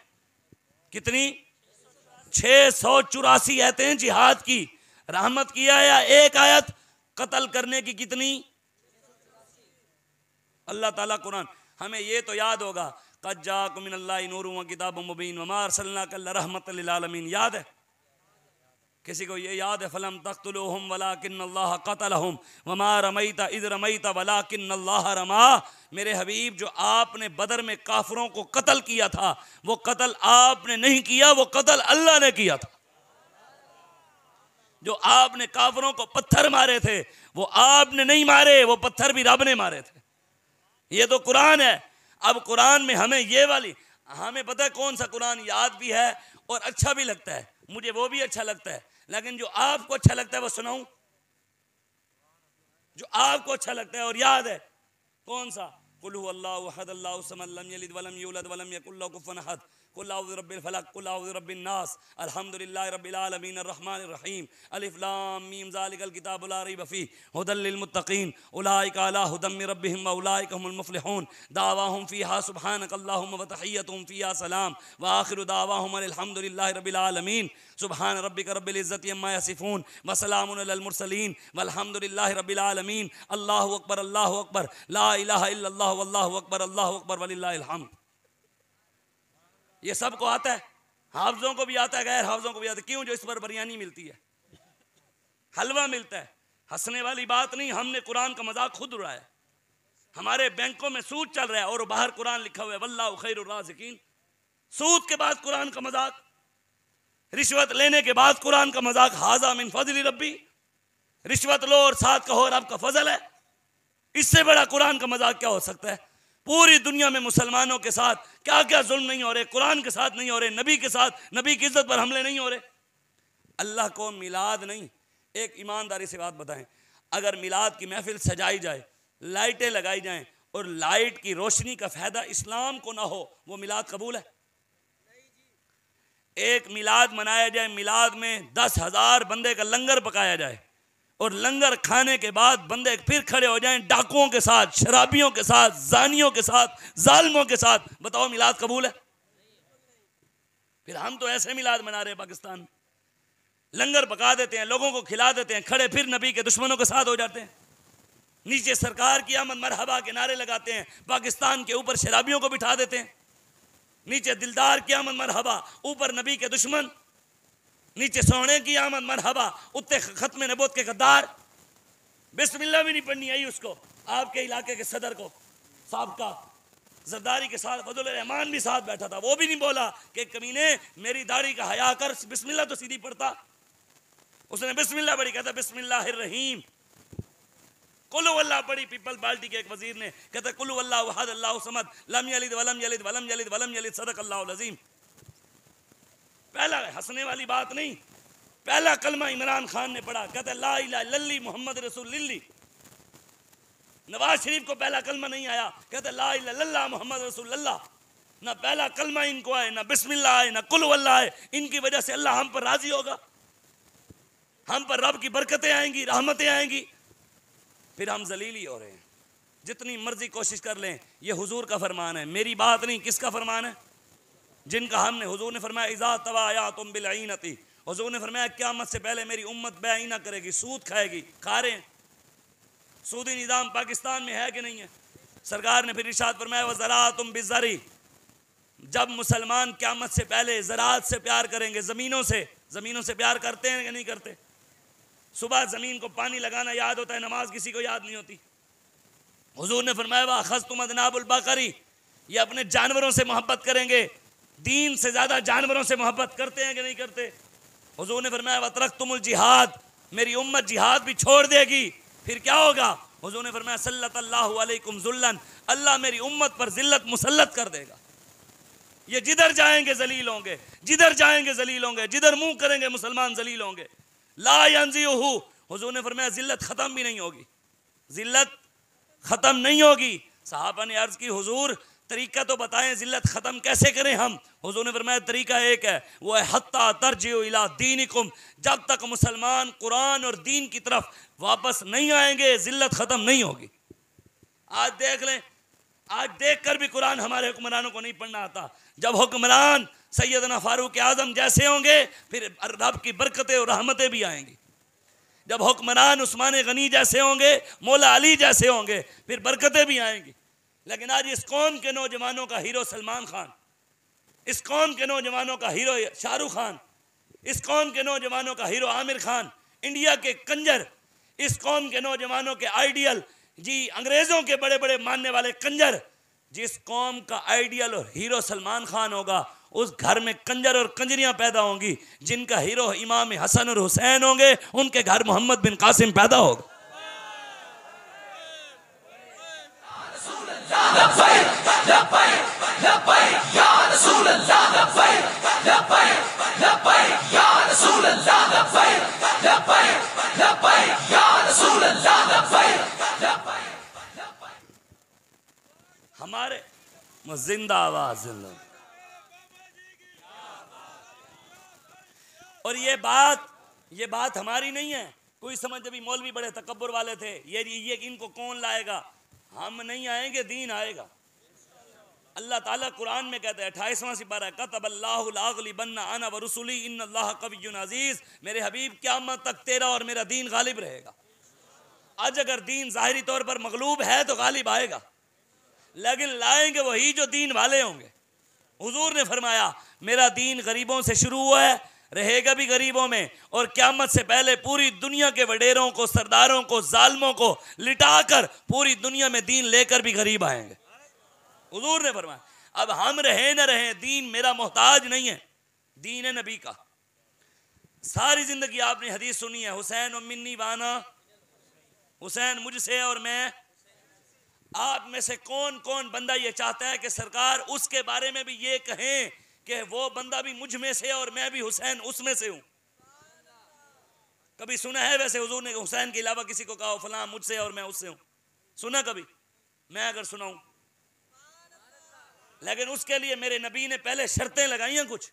कितनी? 684 आयतें जिहाद की। रहमत किया या एक आयत कत्ल करने की कितनी? अल्लाह ताला कुरान, हमें ये तो याद होगा, क़द जाअकुम मिनल्लाहि नूरुन व किताबुम मुबीन वमा अरसलनाका इल्ला रहमतल लिल आलमीन, याद है? किसी को ये याद है? फलम तक़्तुलूहुम वलाकिन्नल्लाह क़तलहुम वमा रमैता इज़ रमैता वलाकिन्नल्लाह रमा। मेरे हबीब, जो आपने बदर में काफिरों को कत्ल किया था, वो कत्ल आपने नहीं किया, वो कत्ल अल्लाह ने किया था। जो आपने काफिरों को पत्थर मारे थे, वो आपने नहीं मारे, वो पत्थर भी रब ने मारे थे। ये तो कुरान है। अब कुरान में हमें ये वाली, हमें पता है कौन सा कुरान याद भी है और अच्छा भी लगता है, मुझे वो भी अच्छा लगता है, लेकिन जो आपको अच्छा लगता है वो सुनाऊं? जो आपको अच्छा लगता है और याद है कौन सा? कुल हुवल्लाहु अहद अल्लाहु समद लम यलिद वलम यूलद वलम यकुल लहू कुफुवन अहद, कुल अऊज़ु बिरब्बिल फलक, कुल अऊज़ु बिरब्बिन नास, अल्हम्दुलिल्लाहि रब्बिल आलमीन अर्रहमानिर रहीम, अलिफ लाम मीम ज़ालिकल किताबु ला रैब फीह हुदल लिल मुत्तक़ीन उलाइका अला हुदम मिर रब्बिहिम व उलाइका हुमुल मुफ़्लिहून। दावाहुम फ़ीहा सुब्हानकल्लाहुम्मा व तहिय्यतुहुम फ़ीहा सलाम व आखिरु दावाहुम अल्हम्दुलिल्लाहि रब्बिल आलमीन। सुब्हान रब्बिका रब्बिल इज़्ज़ति अम्मा यसिफ़ून व सलामुन अलल मुरसलीन वल्हम्दुलिल्लाहि रब्बिल आलमीन। अल्लाहु अकबर, ला इलाहा इल्लल्लाह वल्लाहु अकबर वलिल्लाहिल हम्द। ये सबको आता है, हाफिज़ों को भी आता है, गैर हाफिज़ों को भी आता है। क्यों? जो इस पर बिरयानी मिलती है, हलवा मिलता है। हंसने वाली बात नहीं, हमने कुरान का मजाक खुद उड़ाया। हमारे बैंकों में सूद चल रहा है और बाहर कुरान लिखा हुआ है वल्लाहु खैरुर राज़िकीन। सूद के बाद कुरान का मजाक, रिश्वत लेने के बाद कुरान का मजाक, हाज़ा मिन फ़ज़्लि रब्बी। रिश्वत लो और साथ कहो रब का फजल है। इससे बड़ा कुरान का मजाक क्या हो सकता है? पूरी दुनिया में मुसलमानों के साथ क्या क्या जुल्म नहीं हो रहे, कुरान के साथ नहीं हो रहे, नबी के साथ, नबी की इज्जत पर हमले नहीं हो रहे। अल्लाह को मिलाद नहीं। एक ईमानदारी से बात बताएं, अगर मिलाद की महफिल सजाई जाए, लाइटें लगाई जाएं और लाइट की रोशनी का फायदा इस्लाम को ना हो, वो मिलाद कबूल है? एक मिलाद मनाया जाए, मिलाद में 10,000 बंदे का लंगर पकाया जाए और लंगर खाने के बाद बंदे फिर खड़े हो जाएं डाकुओं के साथ, शराबियों के साथ, जानियों के साथ, जालिमों के साथ, बताओ मिलाद कबूल है? फिर हम तो ऐसे मिलाद मना रहे हैं पाकिस्तान में, लंगर पका देते हैं, लोगों को खिला देते हैं, खड़े फिर नबी के दुश्मनों के साथ हो जाते हैं। नीचे सरकार की आमद मरहबा के नारे लगाते हैं, पाकिस्तान के ऊपर शराबियों को बिठा देते हैं। नीचे दिलदार की आमद मरहबा, ऊपर नबी के दुश्मन। नीचे सोने की आमद मरहबा, उत्ते खत्म नबूवत के गद्दार। बिस्मिल्लाह भी नहीं पढ़नी आई उसको। आपके इलाके के सदर को, साहब का जरदारी के साथ फजल रहमान भी साथ बैठा था, वो भी नहीं बोला कि कमीने मेरी दाढ़ी का हया कर, बिस्मिल्लाह तो सीधी पढ़ता। उसने बिस्मिल्लाह पढ़ी, कहता बिस्मिल्लाहिर रहीम। कुल वल्लाह पढ़ी पीपल पार्टी के एक वजीर ने, कहता कुल वल्लाह अहद अल्लाहु समद लम यलिद वलम यलिद वलम यलिद वलम यलिद सदक़ल्लाहुल अज़ीम। पहला हंसने वाली बात नहीं, पहला कलमा इमरान खान ने पढ़ा, कहता ला इलाहा इल्लल्लाह मुहम्मद रसूलुल्लाह। नवाज शरीफ को पहला कलमा नहीं आया, कहता ला इलाहा इल्लल्लाह मुहम्मद रसूलुल्लाह। ना पहला कलमा इनको आए, ना बिस्मिल्लाह आए, ना कुल वल्लाह आए। इनकी वजह से अल्लाह हम पर राजी होगा, हम पर रब की बरकतें आएंगी, रहमतें आएंगी। फिर हम जलीली हो रहे हैं। जितनी मर्जी कोशिश कर लें, ये हुजूर का फरमान है, मेरी बात नहीं। किसका फरमान है? जिनका हमने, हुजूर ने फरमाया इज़ा तवाया तुम बिलईनती, हुजूर ने फरमाया क़यामत से पहले मेरी उम्मत बेईना करेगी, सूद खाएगी। खा रहे हैं। सूदी निज़ाम पाकिस्तान में है कि नहीं है? सरकार ने फिर इरशाद फरमाया व ज़राअतुम बिज़्ज़री, जब मुसलमान क़यामत से पहले ज़राअत से प्यार करेंगे, ज़मीनों से प्यार करते हैं कि नहीं करते? सुबह ज़मीन को पानी लगाना याद होता है, नमाज किसी को याद नहीं होती। हुजूर ने फरमाया वा अख़ज़्तुम अज़नाबुल बक़री, ये अपने जानवरों से मोहब्बत करेंगे, दीन से ज़्यादा जानवरों से मोहब्बत करते हैं कि नहीं करते? हुजूर ने फरमाया व तरक्तुमुल जिहाद, मेरी उम्मत जिहाद भी छोड़ देगी। फिर क्या होगा? हुजूर ने फरमाया सल्लल्लाहु अलैकुम ज़ुल्लन, अल्लाह मेरी उम्मत पर ज़िल्लत मुसल्लत कर देगा। ये जिधर जाएंगे जलील होंगे, जिधर जाएंगे जलील होंगे, जिधर मुंह करेंगे मुसलमान जलील होंगे। ला यंज़िहु, हुजूर ने फरमाया जिल्लत ख़त्म भी नहीं होगी, जिल्लत ख़त्म नहीं होगी। सहाबा ने अर्ज़ की हुजूर तरीका तो बताएं, जिल्लत ख़त्म कैसे करें हम। हुजूर ने फरमाया तरीका एक है, वो है हत्ता तरजिउ इला दीनिकुम, जब तक मुसलमान कुरान और दीन की तरफ वापस नहीं आएंगे जिल्लत ख़त्म नहीं होगी। आज देख लें, आज देख कर भी कुरान हमारे हुक्मरानों को नहीं पढ़ना आता। जब हुक्मरान सैयदना फारूक आज़म जैसे होंगे फिर रब की बरकतें और रहमतें भी आएंगी। जब हुक्मरान उस्मान गनी जैसे होंगे, मौला अली जैसे होंगे, फिर बरकतें भी आएंगी। लेकिन आज इस कौम के नौजवानों का हीरो सलमान खान, इस कौम के नौजवानों का हीरो शाहरुख खान, इस कौम के नौजवानों का हीरो आमिर खान, इंडिया के कंजर, इस कौम के नौजवानों के आइडियल जी अंग्रेज़ों के बड़े बड़े मानने वाले कंजर। जिस कौम का आइडियल और हीरो सलमान खान होगा, उस घर में कंजर और कंजरियां पैदा होंगी। जिनका हीरो इमाम हसन और हुसैन होंगे, उनके घर मोहम्मद बिन कासिम पैदा होगा। हमारे जिंदाबाद जिंदा। और ये बात हमारी नहीं है। कोई समझ अभी मौलवी बड़े तकब्बुर वाले थे, ये इनको कौन लाएगा। हम नहीं आएंगे, दीन आएगा। अल्लाह ताला कुरान में कहते हैं 28वां सिपारा, कतबल्लाहु लाग़लिबन्ना अना व रुसुली इन्नल्लाह कविय्युन अज़ीज़। मेरे हबीब क़यामत तक तेरा और मेरा दीन गालिब रहेगा। आज अगर दीन ज़ाहिरी तौर पर मगलूब है तो गालिब आएगा, लेकिन लाएंगे वही जो दीन वाले होंगे। हुजूर ने फरमाया मेरा दीन गरीबों से शुरू हुआ है, रहेगा भी गरीबों में, और क़यामत से पहले पूरी दुनिया के वडेरों को, सरदारों को, जालिमों को लिटाकर पूरी दुनिया में दीन लेकर भी गरीब आएंगे। हुजूर ने फरमाया अब हम रहे न रहे, दीन मेरा मोहताज नहीं है, दीन है नबी का। सारी जिंदगी आपने हदीस सुनी है, हुसैन मिन्नी वाना, हुसैन मुझसे और मैं। आप में से कौन कौन बंदा ये चाहता है कि सरकार उसके बारे में भी ये कहें कि वो बंदा भी मुझ में से और मैं भी हुसैन उसमें से हूं। कभी सुना है वैसे हुजूर ने हुसैन के अलावा किसी को कहा फलां मुझसे और मैं उससे हूं? सुना कभी? मैं अगर सुनाऊं, लेकिन उसके लिए मेरे नबी ने पहले शर्तें लगाई हैं कुछ।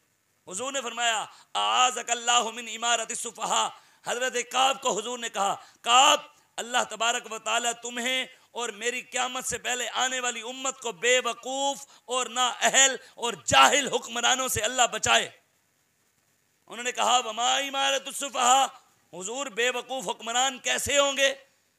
हुजूर ने फरमाया आज़कल्लाहु मिन इमारत सुफहा। हजरत काब को हुजूर ने कहा, काब अल्लाह तबारक व तआला तुम्हें और मेरी क़यामत से पहले आने वाली उम्मत को बेवकूफ़ और ना अहल और जाहिल हुक्मरानों से अल्लाह बचाए। उन्होंने कहा वमा इमारत सुफहा, हुजूर बेवकूफ़ हुक्मरान कैसे होंगे,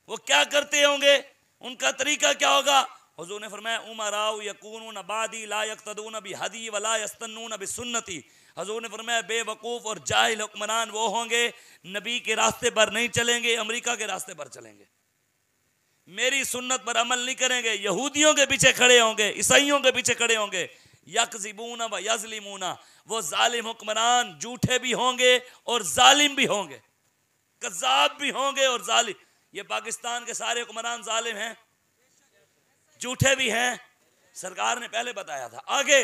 वो क्या करते होंगे, उनका तरीका क्या होगा? हुजूर ने फरमाया उमराउ यकूनून बादी ला यक्तदून बिहदी वला यस्तन्नून बिसुन्नती। हुजूर ने फरमाया बेवकूफ़ और जाहिल हुक्मरान वो होंगे नबी के रास्ते पर नहीं चलेंगे, अमेरिका के रास्ते पर चलेंगे, मेरी सुन्नत पर अमल नहीं करेंगे, यहूदियों के पीछे खड़े होंगे, ईसाइयों के पीछे खड़े होंगे। यकज़िबूना व यज़लिमूना, वो जालिम हुक्मरान झूठे भी होंगे और जालिम भी होंगे, कज़्ज़ाब भी होंगे और जालिम। ये पाकिस्तान के सारे हुक्मरान जालिम हैं, झूठे भी हैं, सरकार ने पहले बताया था। आगे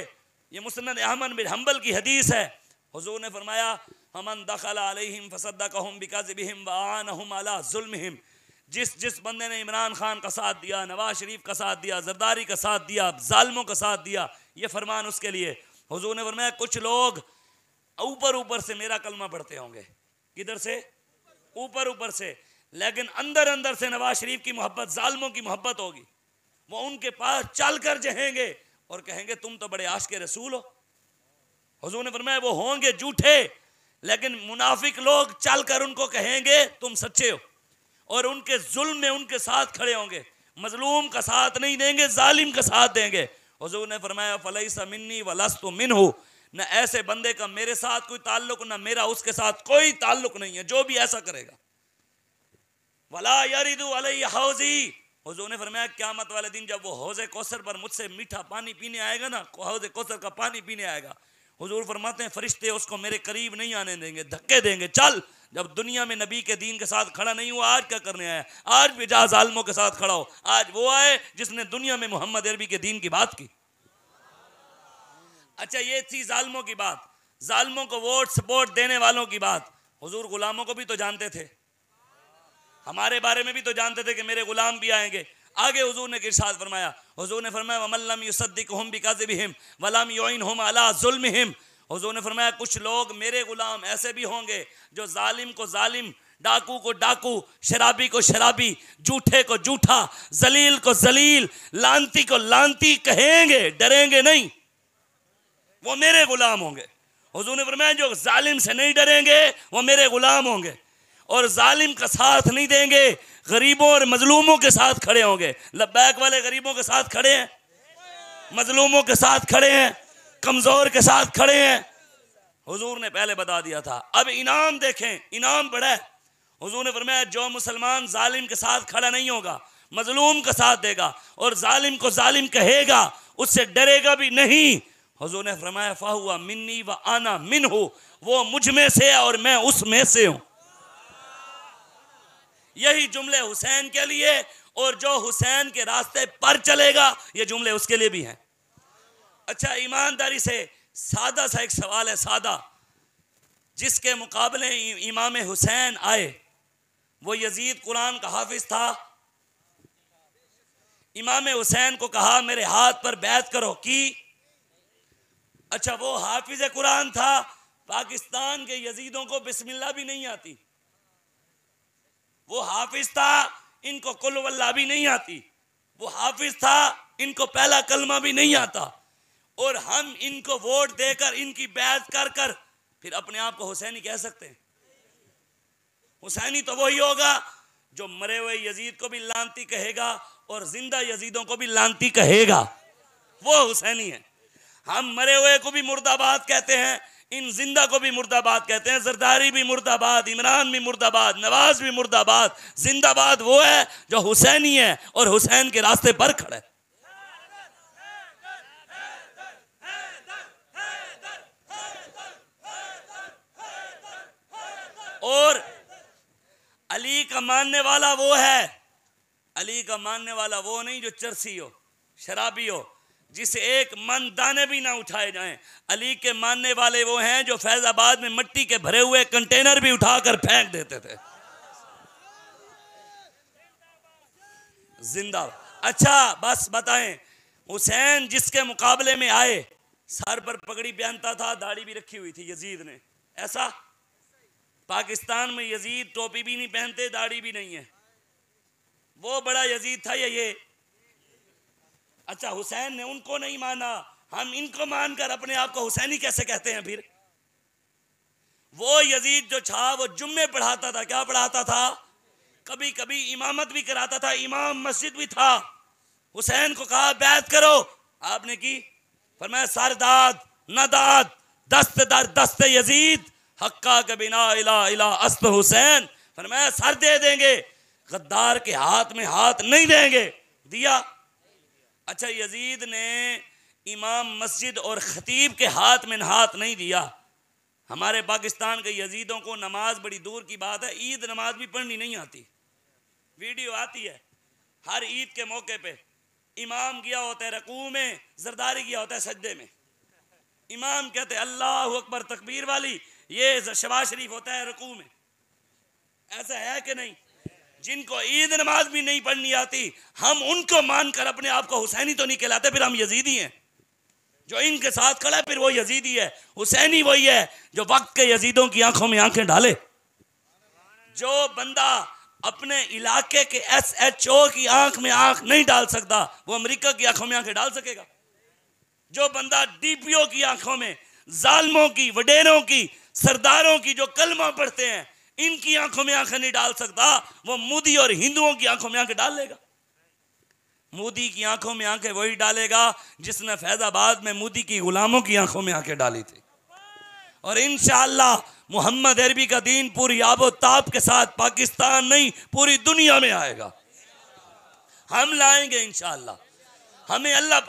ये मुस्नद अहमद बिन हंबल की हदीस है, हुजूर ने फरमाया हमन दखला अलैहिम फसद्दक़हुम बिकज़्बिहिम व आनहुम अला ज़ुल्मिहिम। जिस बंदे ने इमरान खान का साथ दिया, नवाज शरीफ का साथ दिया, जरदारी का साथ दिया, जालिमों का साथ दिया, ये फरमान उसके लिए। हुजूर ने फरमाया कुछ लोग ऊपर से मेरा कलमा पढ़ते होंगे, किधर से? ऊपर से, लेकिन अंदर अंदर से नवाज शरीफ की मोहब्बत, जालिमों की मोहब्बत होगी। वो उनके पास चल कर जहेंगे और कहेंगे तुम तो बड़े आशिक़े रसूल हो। हुजूर ने फरमाया वो होंगे झूठे, लेकिन मुनाफिक लोग चल कर उनको कहेंगे तुम सच्चे हो, और उनके जुल्म में उनके साथ खड़े होंगे, मजलूम का साथ नहीं देंगे, जालिम का साथ देंगे। हुजूर ने फरमाया फलैसा मिन्नी वलस्तु मिन्हु, न ऐसे बंदे का मेरे साथ कोई ताल्लुक, न मेरा उसके साथ कोई ताल्लुक नहीं है जो भी ऐसा करेगा। वला यरिदु अलैहि हौज़ी, हुजूर ने फरमाया क़यामत वाले दिन जब वो हौज़े कौसर पर मुझसे मीठा पानी पीने आएगा ना, हौज़े कौसर का पानी पीने आएगा, हुजूर फरमाते हैं फरिश्ते उसको मेरे करीब नहीं आने देंगे, धक्के देंगे, चल। जब दुनिया में नबी के दीन के साथ खड़ा नहीं हुआ, आज क्या करने आया? आज भी जा जालिमों के साथ खड़ा हो। आज वो आए जिसने दुनिया में मोहम्मद अरबी के दीन की बात की। अच्छा ये थी जालिमों की बात, जालिमों को वोट सपोर्ट देने वालों की बात। हुजूर गुलामों को भी तो जानते थे, हमारे बारे में भी तो जानते थे कि मेरे गुलाम भी आएंगे। आगे हुजूर ने इरशाद फरमाया, हुजूर ने फरमाया वमल्लम युसद्दिकहुम बिकाज़िबिहिम वलम युइनहुम अला ज़ुल्मिहिम। हुजूर ने फरमाया कुछ लोग मेरे गुलाम ऐसे भी होंगे जो जालिम को जालिम, डाकू को डाकू, शराबी को शराबी, झूठे को झूठा, जलील को जलील, लानती को लानती कहेंगे, डरेंगे नहीं, वो मेरे गुलाम होंगे। हुजूर ने फरमाया जो जालिम से नहीं डरेंगे वो मेरे गुलाम होंगे और जालिम का साथ नहीं देंगे, गरीबों और मजलूमों के साथ खड़े होंगे। लब्बैक वाले गरीबों के साथ खड़े हैं, मजलूमों के साथ खड़े हैं, कमजोर के साथ खड़े हैं। हुजूर ने पहले बता दिया था। अब इनाम देखें, इनाम बड़ा है। हुजूर ने फरमाया जो मुसलमान जालिम के साथ खड़ा नहीं होगा, मजलूम का साथ देगा और जालिम को जालिम कहेगा, उससे डरेगा भी नहीं, हुजूर ने फरमाया फाहुआ मिन्नी व आना मिन्हु, वो मुझ में से है और मैं उसमें से हूं। यही जुमले हुसैन के लिए, और जो हुसैन के रास्ते पर चलेगा ये जुमले उसके लिए भी हैं। अच्छा, ईमानदारी से सादा सा एक सवाल है, सादा। जिसके मुकाबले इमाम हुसैन आए वो यजीद कुरान का हाफिज था। इमाम हुसैन को कहा मेरे हाथ पर बैत करो की। अच्छा, वो हाफिज कुरान था। पाकिस्तान के यजीदों को बिस्मिल्लाह भी नहीं आती। वो हाफिज था, इनको कुल वल्लाह भी नहीं आती। वो हाफिज था, इनको पहला कलमा भी नहीं आता। और हम इनको वोट देकर इनकी बैत कर कर फिर अपने आप को हुसैनी कह सकते हैं? हुसैनी तो वही होगा जो मरे हुए यजीद को भी लानती कहेगा और जिंदा यजीदों को भी लानती कहेगा, वो हुसैनी है। हम मरे हुए को भी मुर्दाबाद कहते हैं, इन जिंदा को भी मुर्दाबाद कहते हैं। जरदारी भी मुर्दाबाद, इमरान भी मुर्दाबाद, नवाज भी मुर्दाबाद। जिंदाबाद वो है जो हुसैनी है और हुसैन के रास्ते पर खड़ा है। और अली का मानने वाला वो है, अली का मानने वाला वो नहीं जो चरसी हो, शराबी हो, जिसे एक मन दाने भी ना उठाए जाएं। अली के मानने वाले वो हैं जो फैजाबाद में मिट्टी के भरे हुए कंटेनर भी उठाकर फेंक देते थे। जिंदा। अच्छा, बस बताएं, हुसैन जिसके मुकाबले में आए सर पर पगड़ी पहनता था, दाढ़ी भी रखी हुई थी यजीद ने, ऐसा? पाकिस्तान में यजीद टोपी भी नहीं पहनते, दाढ़ी भी नहीं है। वो बड़ा यजीद था ये। अच्छा, हुसैन ने उनको नहीं माना, हम इनको मानकर अपने आप को हुसैनी कैसे कहते हैं फिर? वो यजीद जो था वो जुम्मे पढ़ाता था। क्या पढ़ाता था? कभी कभी इमामत भी कराता था, इमाम मस्जिद भी था। हुसैन को कहा बैत करो, आपने की। फरमाया सरदाद नदाद दस्त दर दस्त यजीद हक्का के बिना इला इला अस्त हुसैन। फरमाया सर दे देंगे, गद्दार के हाथ में हाथ नहीं देंगे। दिया। अच्छा, यजीद ने इमाम मस्जिद और खतीब के हाथ में हाथ नहीं दिया। हमारे पाकिस्तान के यजीदों को नमाज बड़ी दूर की बात है, ईद नमाज भी पढ़नी नहीं आती। वीडियो आती है हर ईद के मौके पे, इमाम गया होता है रकू में, जरदारी गया होता है सजदे में। इमाम कहते हैं अल्लाह अकबर तकबीर वाली, ये शबाज शरीफ होता है रकू में। ऐसा है कि नहीं? जिनको ईद नमाज भी नहीं पढ़नी आती, हम उनको मानकर अपने आप को हुसैनी तो नहीं कहलाते, फिर हम यजीदी हैं। जो इनके साथ खड़ा है फिर वो यजीदी है। हुसैनी वही है जो वक्त के यजीदों की आंखों में आंखें डाले। जो बंदा अपने इलाके के SHO की आंख में आंख नहीं डाल सकता, वो अमेरिका की आंखों में आंखें डाल सकेगा? जो बंदा DPO की आंखों में, जालमों की, वडेरों की, सरदारों की जो कलमा पढ़ते हैं, इनकी आंखों में आंखें नहीं डाल सकता, वो मोदी और हिंदुओं की आंखों में आंखें डाल लेगा। मोदी की आंखों में आंखें वही डालेगा जिसने फैजाबाद में मोदी की गुलामों की आंखों में आंखें डाली थी। और इंशाअल्लाह मोहम्मद अरबी का दीन पूरी आबो ताब के साथ पाकिस्तान नहीं पूरी दुनिया में आएगा। हम लाएंगे इंशाअल्लाह। हमें अल्लाह,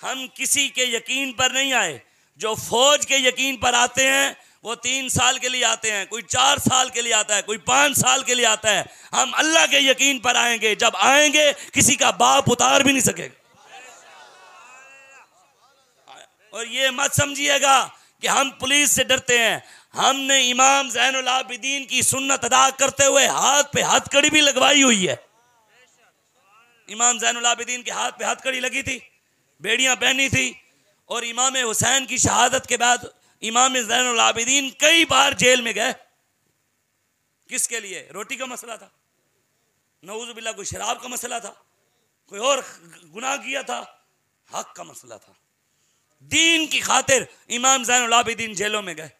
हम किसी के यकीन पर नहीं आए। जो फौज के यकीन पर आते हैं वो 3 साल के लिए आते हैं, कोई 4 साल के लिए आता है, कोई 5 साल के लिए आता है। हम अल्लाह के यकीन पर आएंगे। जब आएंगे किसी का बाप उतार भी नहीं सकेगा। और ये मत समझिएगा कि हम पुलिस से डरते हैं। हमने इमाम ज़ैनुल आबिदीन की सुन्नत अदा करते हुए हाथ पे हथकड़ी भी लगवाई हुई है। इमाम ज़ैनुल आबिदीन के हाथ पे हथकड़ी लगी थी, बेड़ियां पहनी थी, और इमाम हुसैन की शहादत के बाद इमाम ज़ैनुल आबिदीन कई बार जेल में गए। किसके लिए? रोटी का मसला था, नऊज़ु बिल्लाह कोई शराब का मसला था, कोई और गुनाह किया था, हक का मसला था। दीन की खातिर इमाम ज़ैनुल आबिदीन जेलों में गए,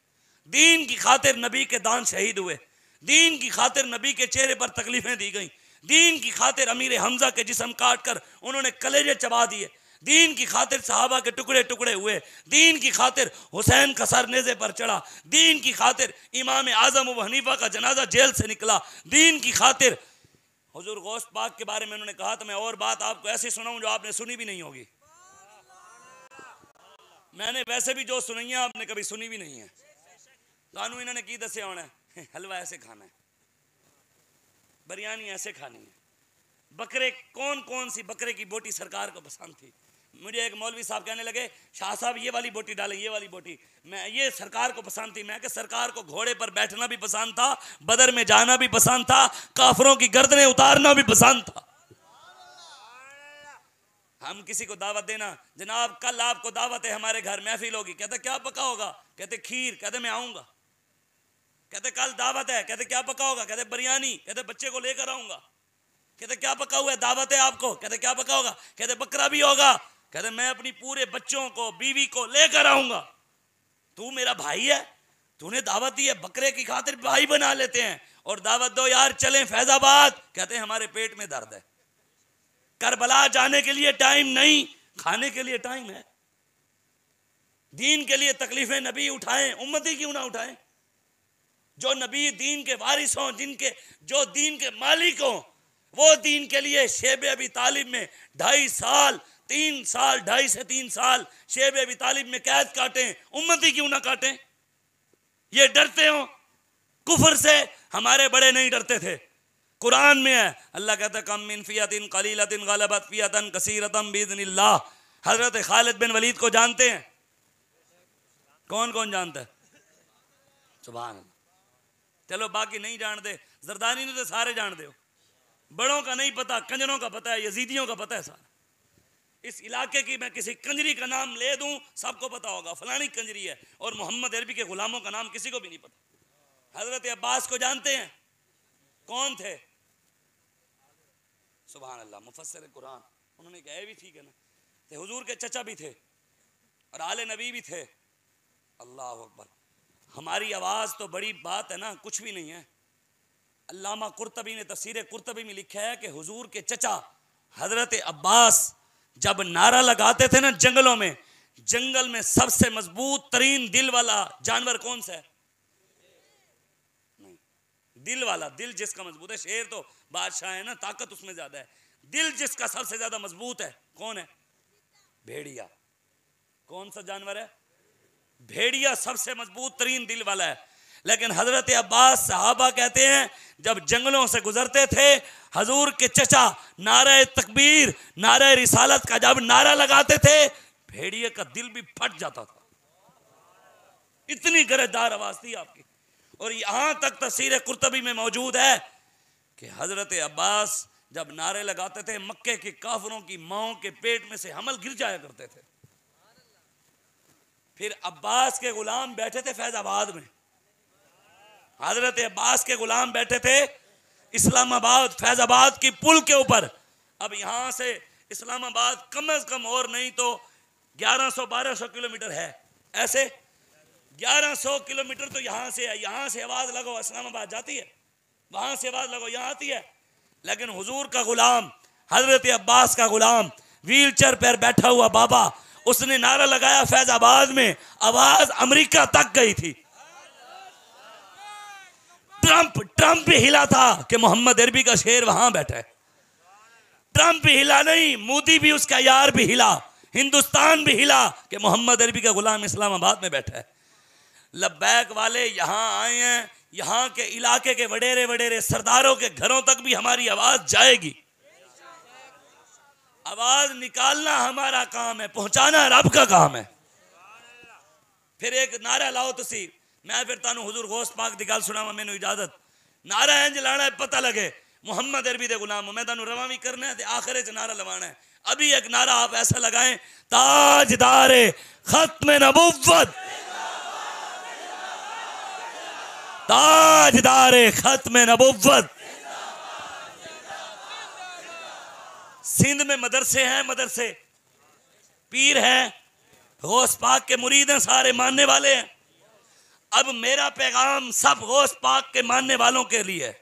दीन की खातिर नबी के दान शहीद हुए, दीन की खातिर नबी के चेहरे पर तकलीफें दी गई, दीन की खातिर अमीर हमजा के जिस्म काट कर उन्होंने कलेजे चबा दिए, दीन की खातिर सहाबा के टुकड़े टुकड़े हुए, दीन की खातिर हुसैन का सर नेज़े पर चढ़ा, दीन की खातिर इमाम आज़म अबू हनीफा का जनाजा जेल से निकला, दीन की खातिर हुजूर गौस पाक के बारे में उन्होंने कहा। तो मैं और बात आपको ऐसी सुनाऊं जो आपने सुनी भी नहीं होगी। मैंने वैसे भी जो सुनी है आपने कभी सुनी भी नहीं है। कानू इन्होंने की दसे होना है, हलवा ऐसे खाना है, बिरयानी ऐसे खानी है, बकरे कौन कौन सी बकरे की बोटी सरकार को पसंद थी। मुझे एक मौलवी साहब कहने लगे, शाह साहब ये वाली बोटी डालें, ये वाली बोटी, मैं ये सरकार को पसंद थी। मैं कि सरकार को घोड़े पर बैठना भी पसंद था, बदर में जाना भी पसंद था, काफरों की गर्दनें उतारना भी पसंद था। हम किसी को दावत देना, जनाब कल आपको दावत है हमारे घर, महफिल होगी, कहते क्या पका होगा, कहते खीर, कहते मैं आऊंगा, कहते कल दावत है, कहते क्या पका होगा, कहते बिरयानी, कहते बच्चे को लेकर आऊंगा, कहते क्या पका हुआ है, दावत है आपको, कहते क्या पका होगा, कहते बकरा भी होगा, कहते मैं अपनी पूरे बच्चों को बीवी को लेकर आऊंगा। तू मेरा भाई है, तूने दावत दी है, बकरे की खातिर भाई बना लेते हैं, और दावत दो यार चलें फैजाबाद, कहते हैं हमारे पेट में दर्द है, करबला जाने के लिए टाइम नहीं, खाने के लिए टाइम है। दीन के लिए तकलीफें नबी उठाएं, उम्मती क्यों ना उठाएं? जो नबी दीन के वारिस हों, जिनके जो दीन के मालिक हों, वो दीन के लिए शेब अबी तालिब में 2.5 साल 3 साल 2.5 से 3 साल शेब अबी तालिब में कैद काटें, उम्मती क्यों ना काटें? ये डरते हो कुफर से, हमारे बड़े नहीं डरते थे। कुरान में है, अल्लाह कहता है कम मिन फियतिन कलीलतिन गलबत फियतन कसीरतन बिइज़निल्लाह। हजरत खालिद बिन वलीद को जानते हैं? कौन कौन जानता है? सुभान अल्लाह। चलो बाकी नहीं जानते, जरदारी ने तो सारे जानते हो, बड़ों का नहीं पता, कंजरों का पता है, यजीदियों का पता है सारा। इस इलाके की मैं किसी कंजरी का नाम ले दूं सबको पता होगा, फलानी कंजरी है, और मोहम्मद अरबी के गुलामों का नाम किसी को भी नहीं पता। हजरत अब्बास को जानते हैं? कौन थे? सुभान अल्लाह, मुफस्सिर कुरान, उन्होंने कहा भी ठीक है ना, तो हुजूर के चचा भी थे और आले नबी भी थे। अल्लाह अकबर। हमारी आवाज़ तो बड़ी बात है ना, कुछ भी नहीं है। अल्लामा कुर्तबी ने तफसीर कुर्तबी में लिखा है कि हुजूर के चचा हजरत अब्बास जब नारा लगाते थे ना जंगलों में, जंगल में सबसे मजबूत तरीन दिल वाला जानवर कौन सा है? नहीं, दिल वाला, दिल जिसका मजबूत है, शेर तो बादशाह है ना, ताकत उसमें ज्यादा है, दिल जिसका सबसे ज्यादा मजबूत है कौन है? भेड़िया। कौन सा जानवर है? भेड़िया सबसे मजबूत तरीन दिल वाला है। लेकिन हजरत अब्बास सहाबा कहते हैं जब जंगलों से गुजरते थे, हजूर के चचा नारे तकबीर, नारे रिसालत का जब नारा लगाते थे, भेड़िए का दिल भी फट जाता था, इतनी गरजदार आवाज थी आपकी। और यहां तक तफसीर कुर्तबी में मौजूद है कि हजरत अब्बास जब नारे लगाते थे, मक्के के काफिरों की माओं के पेट में से हमल गिर जाया करते थे। फिर अब्बास के गुलाम बैठे थे फैजाबाद में, हजरत अब्बास के गुलाम बैठे थे इस्लामाबाद फैजाबाद की पुल के ऊपर। अब यहां से इस्लामाबाद कम से कम और नहीं तो 1100-1200 किलोमीटर है, ऐसे 1100 किलोमीटर तो यहां से है। यहां से आवाज लगो इस्लामाबाद जाती है, वहां से आवाज लगो यहां आती है। लेकिन हुजूर का गुलाम, हजरत अब्बास का गुलाम, व्हील चेयर पर बैठा हुआ बाबा, उसने नारा लगाया फैजाबाद में, आवाज अमेरिका तक गई थी। ट्रंप भी हिला था कि मोहम्मद अरबी का शेर वहां बैठा है। ट्रंप भी हिला नहीं, मोदी भी उसका यार भी हिला, हिंदुस्तान भी हिला कि मोहम्मद अरबी का गुलाम इस्लामाबाद में बैठा है। लब्बैक वाले यहां आए हैं, यहां के इलाके के वडेरे वडेरे सरदारों के घरों तक भी हमारी आवाज जाएगी। आवाज निकालना हमारा काम है, पहुंचाना रब का काम है। फिर एक नारा लाओ तुसी, मैं फिर तानू हुजूर गौस पाक दी गल सुनावा, मैनू इजाजत। नारा इंज लाना है पता लगे, मुहम्मद अरबी दे गुलाम मैं तेन रवा भी करना है, आखिर च नारा लवाना है। अभी एक नारा आप ऐसा लगाएं, ताजदारे खत्म नबुव्वत, ताजदारे खत्म नबुव्वत। सिंध में मदरसे हैं, मदरसे, पीर हैं, गौस पाक के मुरीद हैं, सारे मानने वाले हैं। अब मेरा पैगाम सब गौस पाक के मानने वालों के लिए है,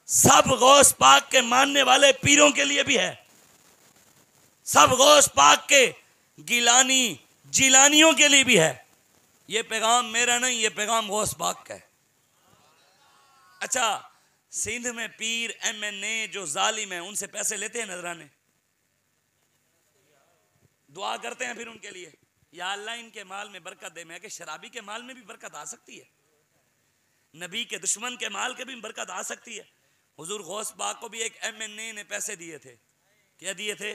सब गौस पाक के मानने वाले पीरों के लिए भी है, सब गौस पाक के गिलानी जिलानियों के लिए भी है। ये पैगाम मेरा नहीं, ये पैगाम गौस पाक का है। अच्छा, सिंध में पीर MNA जो जालिम है उनसे पैसे लेते हैं नजराने, दुआ करते हैं फिर उनके लिए, या अल्लाह इनके माल में बरकत दे। मैं कि शराबी के माल में भी बरकत आ सकती है, नबी के दुश्मन के माल के भी बरकत आ सकती है। हुजूर गौस पाक को भी एक MNA ने पैसे दिए थे। क्या दिए थे?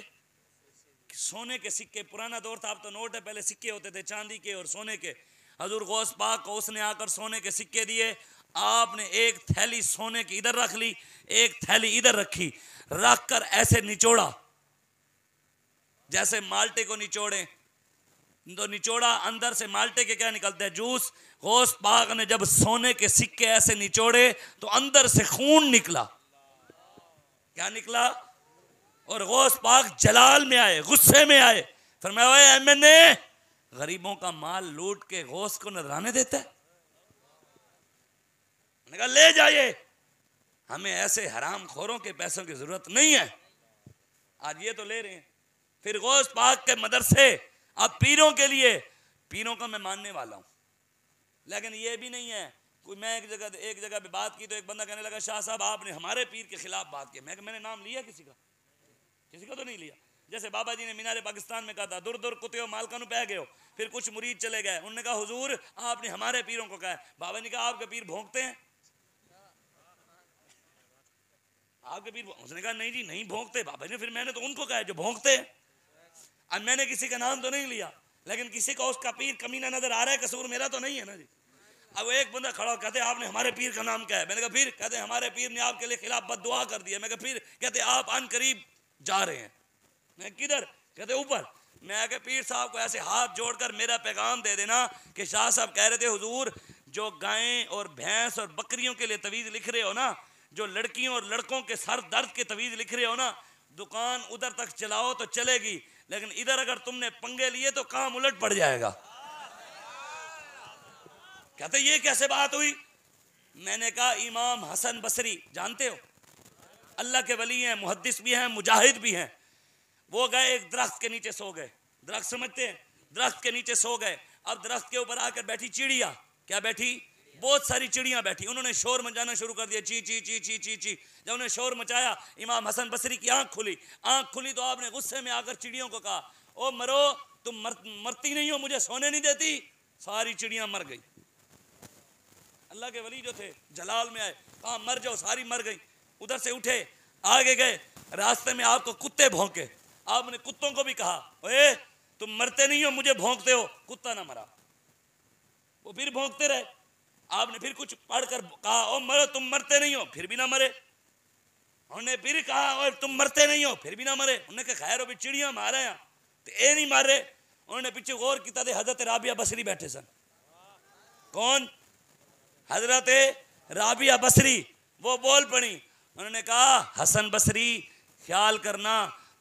सोने के सिक्के, पुराना दौर था, अब तो नोट है, पहले सिक्के होते थे चांदी के और सोने के। हुजूर गौस पाक को उसने आकर सोने के सिक्के दिए। आपने एक थैली सोने की इधर रख ली, एक थैली इधर रखी, रख कर ऐसे निचोड़ा, जैसे माल्टे को निचोड़े तो निचोड़ा, अंदर से माल्टे के क्या निकलता है? जूस। गौस पाक ने जब सोने के सिक्के ऐसे निचोड़े तो अंदर से खून निकला। क्या निकला? और गौस पाक जलाल में आए, गुस्से में आए, फरमाया MNA गरीबों का माल लूट के गौस को नजराने देता है। मैंने कहा ले जाइए, हमें ऐसे हराम खोरों के पैसों की जरूरत नहीं है। आज ये तो ले रहे हैं। फिर गौस पाक के मदरसे अब पीरों के लिए, पीरों का मैं मानने वाला हूं, लेकिन ये भी नहीं है कोई। मैं एक जगह पे बात की तो एक बंदा कहने लगा, शाह साहब आपने हमारे पीर के खिलाफ बात की। मैंने नाम लिया किसी का? किसी का तो नहीं लिया। जैसे बाबा जी ने मीनारे पाकिस्तान में कहा था, दुर दुर कुत्ते हो मालकानू पै गए हो। फिर कुछ मुरीद चले गए, उन्होंने कहा हुजूर आपने हमारे पीरों को कहा। बाबा ने कहा आपके पीर भोंकते हैं? आपके पीर? उसने कहा नहीं जी नहीं भोंकते। बाबा ने फिर मैंने तो उनको कहा जो भोंकते हैं। अब मैंने किसी का नाम तो नहीं लिया, लेकिन किसी का उसका पीर कमीना नजर आ रहा है, कसूर मेरा तो नहीं है ना जी। अब एक बंदा खड़ा कहते आपने हमारे पीर का नाम क्या है? मैंने कहा फिर? कहते हमारे पीर ने आपके लिए खिलाफ बद्दुआ कर दिया। मैं कहा फिर? कहते आप अन करीब जा रहे हैं। मैं किधर? कहते ऊपर। मैं कहा पीर साहब को ऐसे हाथ जोड़कर मेरा पैगाम दे देना कि शाह साहब कह रहे थे हुजूर जो गायें और भैंस और बकरियों के लिए तवीज़ लिख रहे हो ना, जो लड़कियों और लड़कों के सर दर्द के तवीज़ लिख रहे हो ना, दुकान उधर तक चलाओ तो चलेगी, लेकिन इधर अगर तुमने पंगे लिए तो काम उलट पड़ जाएगा। कहते ये कैसे बात हुई? मैंने कहा इमाम हसन बसरी जानते हो, अल्लाह के वली हैं, मुहद्दिस भी हैं, मुजाहिद भी हैं। वो गए एक दरख्त के नीचे सो गए। दरख्त समझते हैं? दरख्त के नीचे सो गए। अब दरख्त के ऊपर आकर बैठी चिड़िया। क्या बैठी? बहुत सारी चिड़ियां बैठी। उन्होंने शोर मचाना शुरू कर दिया, ची ची ची ची ची ची। जब उन्होंने शोर मचाया, इमाम हसन बसरी की आंख खुली। आंख खुली तो आपने गुस्से में आकर चिड़ियों को कहा, ओ मरो, तुम मरती नहीं हो, मुझे सोने नहीं देती। सारी चिड़ियां मर गई। अल्लाह के वली जो थे जलाल में आए, कहा मर जाओ, सारी मर गई। उधर से उठे, आगे गए, रास्ते में आपको कुत्ते भौंके। आपने कुत्तों को भी कहा, ओए तुम मरते नहीं हो, मुझे भौंकते हो। कुत्ता ना मरा, वो फिर भौंकते रहे। आपने फिर कुछ पढ़कर कहा, ओ मरो, तुम मरते नहीं हो, फिर भी ना मरे। उन्होंने फिर कहा, और तुम मरते नहीं हो, फिर भी ना मरे। उन्होंने कहा खैर अभी चिड़िया मारे हैं तो ये नहीं मारे। उन्होंने पीछे गौर किया थे, हजरत राबिया बसरी बैठे सन। कौन? हजरत राबिया बसरी। वो बोल पड़ी। उन्होंने कहा हसन बसरी ख्याल करना,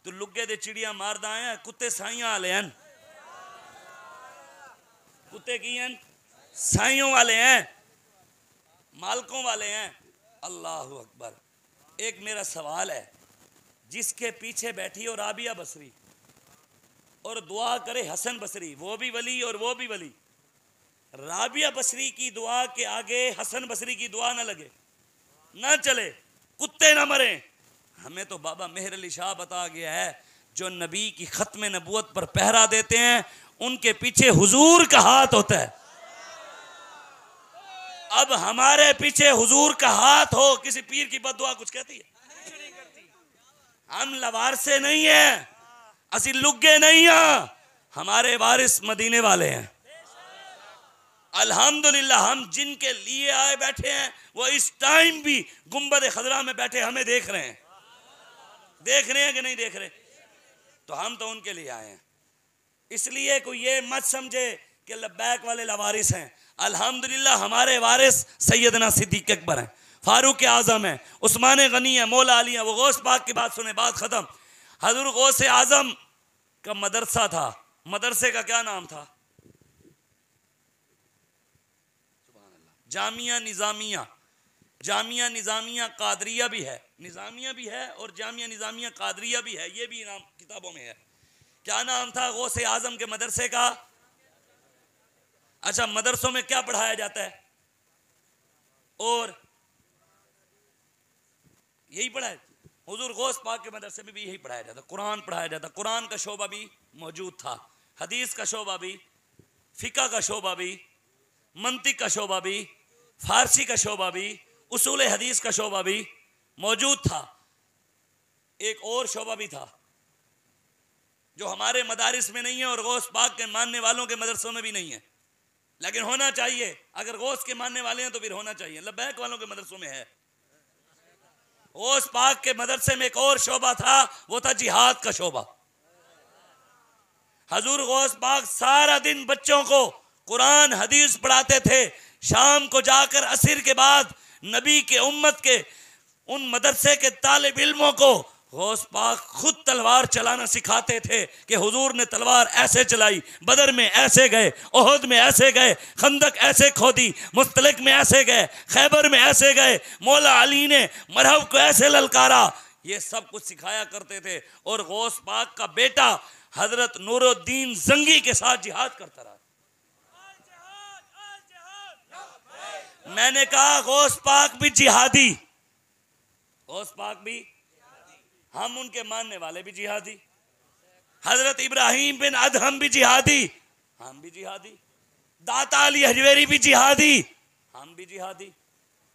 तू लुगे दे चिड़िया मारदा है, कुत्ते साइयां वाले हैं। कुत्ते की हैं? साइयों वाले हैं, मालकों वाले हैं। अल्लाह अकबर। एक मेरा सवाल है, जिसके पीछे बैठी हो राबिया बसरी और दुआ करे हसन बसरी, वो भी वली और वो भी वली, राबिया बसरी की दुआ के आगे हसन बसरी की दुआ ना लगे, ना चले, कुत्ते ना मरे। हमें तो बाबा मेहर अली शाह बता गया है, जो नबी की खत्म नबूवत पर पहरा देते हैं उनके पीछे हुजूर का हाथ होता है। अब हमारे पीछे हुजूर का हाथ हो, किसी पीर की बद्दुआ कुछ कहती है? हम लवार से नहीं है, असी लुगे नहीं हैं, हमारे वारिस मदीने वाले हैं। अल्हम्दुलिल्लाह हम जिनके लिए आए बैठे हैं वो इस टाइम भी गुंबद खजरा में बैठे हमें देख रहे हैं। देख रहे हैं कि नहीं देख रहे? तो हम तो उनके लिए आए हैं। इसलिए कोई ये मत समझे कि लब्बैक वाले लवारिस हैं। अल्हम्दुलिल्लाह हमारे वारिस सैयदना सिद्दीक अकबर हैं, फारूक आजम है, उस्मान गनी है, मौला अली है। वो गौस पाक की बात सुने, बात खत्म। हजूर गौस आजम का मदरसा था, मदरसे का क्या नाम था? जामिया निजामिया। जामिया निजामिया कादरिया भी है, निजामिया भी है और जामिया निजामिया कादरिया भी है, ये भी नाम किताबों में है। क्या नाम था गौस आजम के मदरसे का? अच्छा, मदरसों में क्या पढ़ाया जाता है? और यही पढ़ाया, हुजूर गौस पाक के मदरसे में भी यही पढ़ाया जाता, कुरान पढ़ाया जाता। कुरान का शोबा भी मौजूद था, हदीस का शोबा भी, फिका का शोबा भी, मंतिक का शोबा भी, फारसी का शोबा भी, उसूल हदीस का शोबा भी मौजूद था। एक और शोबा भी था जो हमारे मदारिस में नहीं है और गौस पाक के मानने वालों के मदरसों में भी नहीं है, लेकिन होना चाहिए। अगर गौस के मानने वाले हैं तो फिर होना चाहिए। लब्बैक वालों के मदरसों में है। गौस पाक के मदरसे में एक और शोबा था, वो था जिहाद का शोबा। हजूर गौस पाक सारा दिन बच्चों को कुरान हदीस पढ़ाते थे। शाम को जाकर असर के बाद नबी के उम्मत के उन मदरसे के तालिब इल्मों को गौस पाक खुद तलवार चलाना सिखाते थे कि हुजूर ने तलवार ऐसे चलाई, बदर में ऐसे गए, ओहद में ऐसे गए, खंदक ऐसे खोदी, मुस्तलिक में ऐसे गए, खैबर में ऐसे गए, मौला अली ने मरहब को ऐसे ललकारा। ये सब कुछ सिखाया करते थे। और गौस पाक का बेटा हजरत नूरुद्दीन जंगी के साथ जिहाद करता रहा। मैंने कहा गौस पाक भी जिहादी, गौस पाक भी, हम उनके मानने वाले भी जिहादी। हजरत इब्राहिम बिन अदहम भी जिहादी, हम भी जिहादी। दाता अली हजवेरी भी जिहादी, हम भी जिहादी।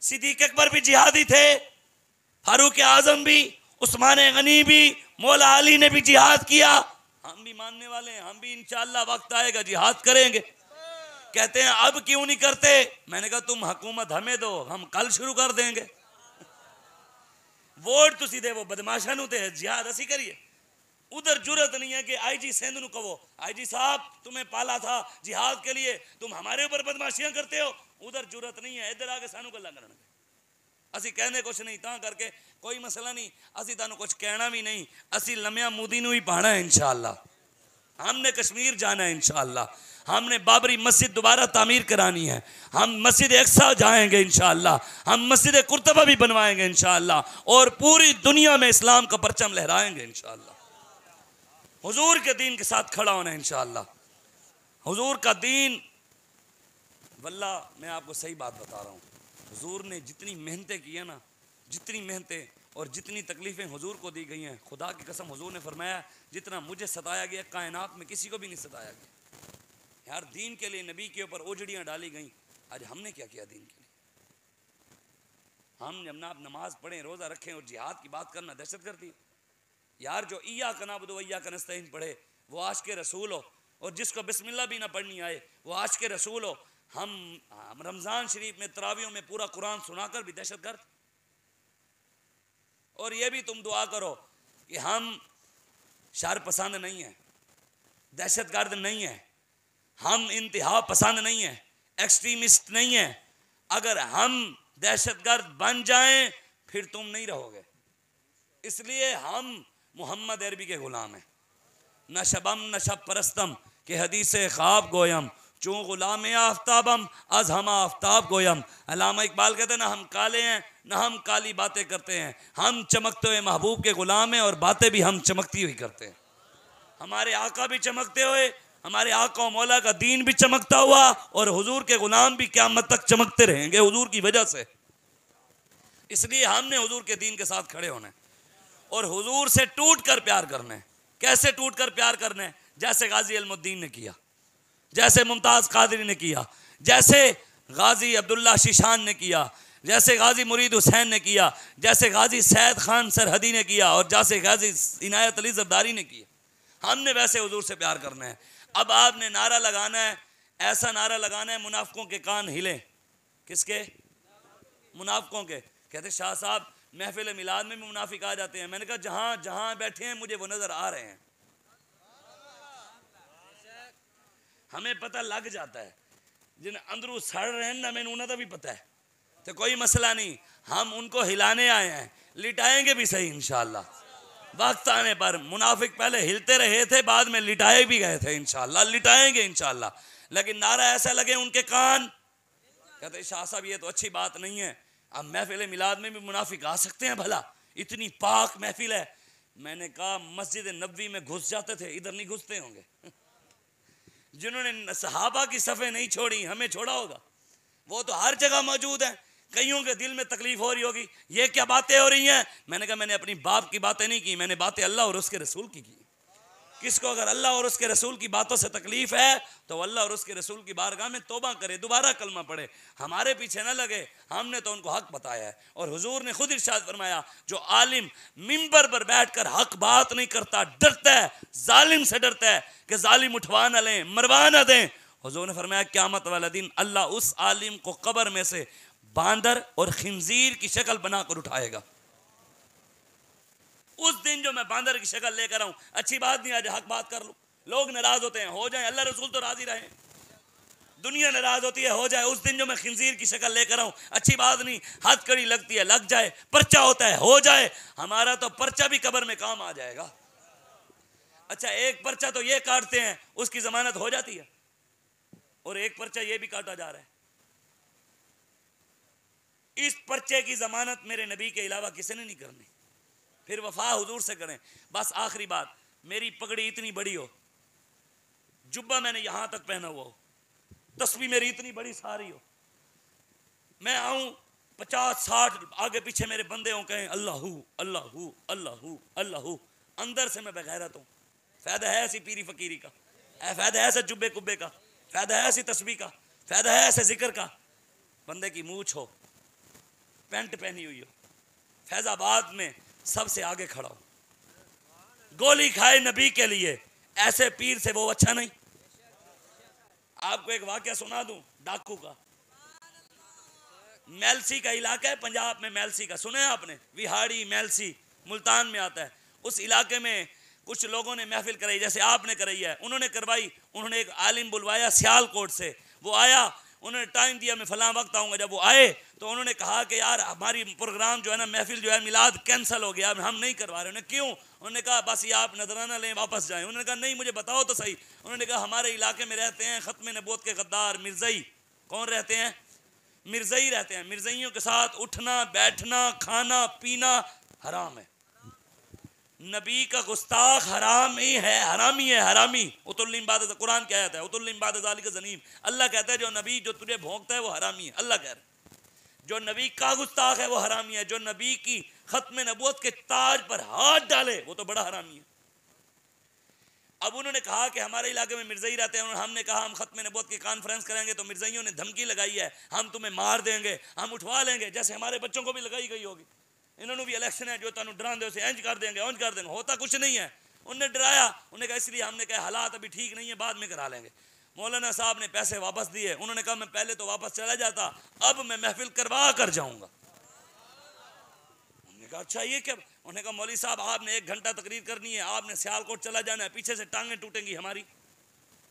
सिद्दीक अकबर भी जिहादी थे, फारूक आजम भी, उस्मान गनी भी, मौला अली ने भी जिहाद किया। हम भी मानने वाले हैं, हम भी इंशाअल्लाह वक्त आएगा जिहाद करेंगे। कहते हैं अब क्यों नहीं करते? मैंने कहा तुम हुकूमत हमें दो, हम कल शुरू कर देंगे। वोट तुसी दे वो बदमाशा नूं ते जिहाद असी करिए। उधर जुरत नहीं है कि आईजी सिंध नूं कहो आईजी साहब तुम्हें पाला था जिहाद के लिए, तुम हमारे ऊपर बदमाशियां करते हो। उधर जुरत नहीं है, इधर आके सानू गल्लां करन। असी कहने कुछ नहीं, ता करके कोई मसला नहीं, असी तानू कुछ कहना भी नहीं। असी लम्या मोदी नूं ही पाना है इंशाअल्लाह। हमने कश्मीर जाना है इंशाअल्लाह। हमने बाबरी मस्जिद दोबारा तामीर करानी है। हम मस्जिद अक्सा जाएंगे इंशाअल्लाह। हम मस्जिद कुर्तबा भी बनवाएंगे इंशाअल्लाह। और पूरी दुनिया में इस्लाम का परचम लहराएंगे इंशाअल्लाह। हुजूर के दीन के साथ खड़ा होना है इंशाअल्लाह। हुजूर का दीन, वल्लाह मैं आपको सही बात बता रहा हूँ, हुजूर ने जितनी मेहनतें की है ना, जितनी मेहनतें और जितनी तकलीफ़ें हुजूर को दी गई हैं, खुदा की कसम हुजूर ने फरमाया जितना मुझे सताया गया कायनात में किसी को भी नहीं सताया गया। यार दीन के लिए नबी के ऊपर ओजड़ियाँ डाली गई, आज हमने क्या किया दीन के लिए? हम जब ना आप नमाज पढ़ें, रोज़ा रखें और जिहाद की बात करना दहशत करती। यार जो इय्याका नअबुदु व इय्याका नस्तईन पढ़े वो आशिक़ रसूल हो, और जिसको बिस्मिल्लाह भी ना पढ़नी आए वो आशिक़ रसूल हो। हम रमज़ान शरीफ में तरावियों में पूरा कुरान सुनाकर भी दहशत गर्द। और ये भी तुम दुआ करो कि हम शर पसंद नहीं हैं, दहशत गर्द नहीं है, हम इंतहा पसंद नहीं है, एक्सट्रीमिस्ट नहीं है। अगर हम दहशत गर्द बन जाएं फिर तुम नहीं रहोगे। इसलिए हम मोहम्मद अरबी के गुलाम हैं। न शबम न शब परस्तम के हदीस ख्वाब गोयम, चूँ गुलाम आफ्ताबम अज हम आफ्ताब गोयम। अल्लामा इकबाल कहते हैं ना हम काले हैं ना हम काली बातें करते हैं, हम चमकते हुए महबूब के गुलाम हैं और बातें भी हम चमकती हुई करते हैं। हमारे आका भी चमकते हुए, हमारे आका और मौला का दीन भी चमकता हुआ, और हुजूर के गुलाम भी क़यामत तक चमकते रहेंगे हुजूर की वजह से। इसलिए हमने हुजूर के दीन के साथ खड़े होना है और हुजूर से टूट कर प्यार करना है। कैसे टूट कर प्यार करना है? जैसे गाजी अलमुद्दीन ने किया, जैसे मुमताज़ कादरी ने किया, जैसे गाजी अब्दुल्ला शीशान ने किया, जैसे गाजी मुरीद हुसैन ने किया, जैसे गाजी सैयद खान सरहदी ने किया, और जैसे गाजी इनायत अली ज़रदारी ने किया। हमने वैसे हुजूर से प्यार करना है। अब आपने नारा लगाना है ऐसा नारा लगाना है मुनाफिकों के कान हिले। किसके? मुनाफिकों के। कहते शाह साहब महफिल मिलाद में भी मुनाफिक आ जाते हैं। मैंने कहा जहां जहां बैठे हैं मुझे वो नजर आ रहे हैं, हमें पता लग जाता है। जिन अंदरू सड़ रहे हैं ना, मैंने उन्हें तो भी पता है, तो कोई मसला नहीं। हम उनको हिलाने आए हैं, लिटाएंगे भी सही इंशाअल्लाह। वक्त आने पर मुनाफिक पहले हिलते रहे थे, बाद में लिटाए भी गए थे, इंशाअल्लाह लिटाएंगे इंशाअल्लाह। लेकिन नारा ऐसा लगे उनके कान। कहते शाह साहब ये तो अच्छी बात नहीं है, अब महफिल मिलाद में भी मुनाफिक आ सकते हैं भला? इतनी पाक महफिल है। मैंने कहा मस्जिद नबवी में घुस जाते थे, इधर नहीं घुसते होंगे। जिन्होंने सहाबा की सफ़े नहीं छोड़ी, हमें छोड़ा होगा? वो तो हर जगह मौजूद है। कईयों के दिल में तकलीफ हो रही होगी, ये क्या बातें हो रही हैं? मैंने कहा मैंने अपनी बाप की बातें नहीं की, मैंने बातें अल्लाह और उसके रसूल की। किसको अगर अल्लाह और उसके रसूल की बातों से तकलीफ है तो अल्लाह और उसके रसूल की बारगाह में तौबा करे, दोबारा कलमा पढ़े, हमारे पीछे ना लगे। हमने तो उनको हक बताया है। और हुजूर ने खुद इरशाद फरमाया, जो आलिम मिंबर पर बैठकर हक बात नहीं करता, डरता है, जालिम से डरता है कि जालिम उठवा ना लें, मरवा ना दें, हुजूर ने फरमाया क़यामत वाला दिन अल्लाह उस आलिम को कब्र में से बांदर और खिंजीर की शक्ल बनाकर उठाएगा। उस दिन जो मैं बांदर की शक्ल लेकर आऊं, अच्छी बात नहीं, आज हक बात कर लूं। लोग नाराज होते हैं, हो जाए, अल्लाह रसूल तो राजी रहे। दुनिया नाराज होती है, हो जाए। उस दिन जो मैं खिंजीर की शक्ल लेकर आऊं, अच्छी बात नहीं, हाथ कड़ी लगती है, लग जाए। पर्चा होता है, हो जाए। हमारा तो पर्चा भी कब्र में काम आ जाएगा। अच्छा, एक पर्चा तो ये काटते हैं, उसकी जमानत हो जाती है, और एक पर्चा ये भी काटा जा रहा है। इस पर्चे की जमानत मेरे नबी के अलावा किसी ने नहीं करनी। फिर वफा हुजूर से करें। बस आखिरी बात, मेरी पगड़ी इतनी बड़ी हो, जुब्बा मैंने यहां तक पहना हुआ हो, तस्बीह मेरी इतनी बड़ी सारी हो, मैं आऊं 50-60 आगे पीछे मेरे बंदे हों, कहें अल्लाहू अल्लाहू अल्लाहू अल्लाहू, अंदर से मैं बेगैरत हूं। फायदा है ऐसी पीरी फकीरी का? फायदा है ऐसे जुब्बे कुब्बे का? फायदा है ऐसी तस्बीह का? फायदा है ऐसे जिक्र का? बंदे की मूछ हो, पैंट पहनी हुई हो, फैजाबाद में सबसे आगे खड़ा हो, गोली खाए नबी के लिए, ऐसे पीर से वो अच्छा नहीं। आपको एक वाकया सुना दूं डाकू का। मैलसी का इलाका है पंजाब में, मैलसी का सुना है आपने? विहाड़ी मैलसी मुल्तान में आता है। उस इलाके में कुछ लोगों ने महफिल कराई, जैसे आपने कराई है, उन्होंने करवाई। उन्होंने एक आलिम बुलवाया सियालकोट से, वो आया, उन्होंने टाइम दिया, मैं फलां वक्त आऊँगा। जब वो आए तो उन्होंने कहा कि यार हमारी प्रोग्राम जो है ना, महफिल जो है मिलाद कैंसिल हो गया, हम नहीं करवा रहे। उन्होंने क्यों? उन्होंने कहा बस ये आप नजराना लें वापस जाएं। उन्होंने कहा नहीं, मुझे बताओ तो सही। उन्होंने कहा हमारे इलाके में रहते हैं खत्म नबूवत के गद्दार मिर्ज़ई। कौन रहते हैं? मिर्ज़ई रहते हैं। मिर्ज़इयों के साथ उठना बैठना खाना पीना हराम है। नबी का गुस्ताख हराम ही है, हरामी है, हरामी। उतुल्लिम बाद, कुरान क्या आता है? उतुल्लिम बाद ज़ालिका ज़नीम। अल्लाह कहता है जो नबी जो तुझे भोंकता है वो हरामी है। अल्लाह कह रहा है जो नबी का गुस्ताख है वो हरामी है। जो नबी की खत्म नबूवत के ताज पर हाथ डाले वो तो बड़ा हरामी है। अब उन्होंने कहा कि हमारे इलाके में मिर्ज़ई रहते हैं, हमने कहा हम खत्म नबूवत की कॉन्फ्रेंस करेंगे तो मिर्ज़इयों ने धमकी लगाई है, हम तुम्हें मार देंगे, हम उठवा लेंगे, जैसे हमारे बच्चों को भी लगाई गई होगी। इन्होंने भी इलेक्शन है जो तुम डरान दो, इंज कर देंगे उंज कर देंगे। होता कुछ नहीं है। उन्होंने डराया, उन्होंने कहा इसलिए हमने कहा हालात अभी ठीक नहीं है, बाद में करा लेंगे। मौलाना साहब ने पैसे वापस दिए। उन्होंने कहा मैं पहले तो वापस चला जाता, अब मैं महफिल करवा कर जाऊंगा। उन्होंने कहा अच्छा ये क्या? उन्होंने कहा मौलवी साहब आपने 1 घंटा तकरीर करनी है, आपने सियालकोट चला जाना है, पीछे से टांगें टूटेंगी हमारी,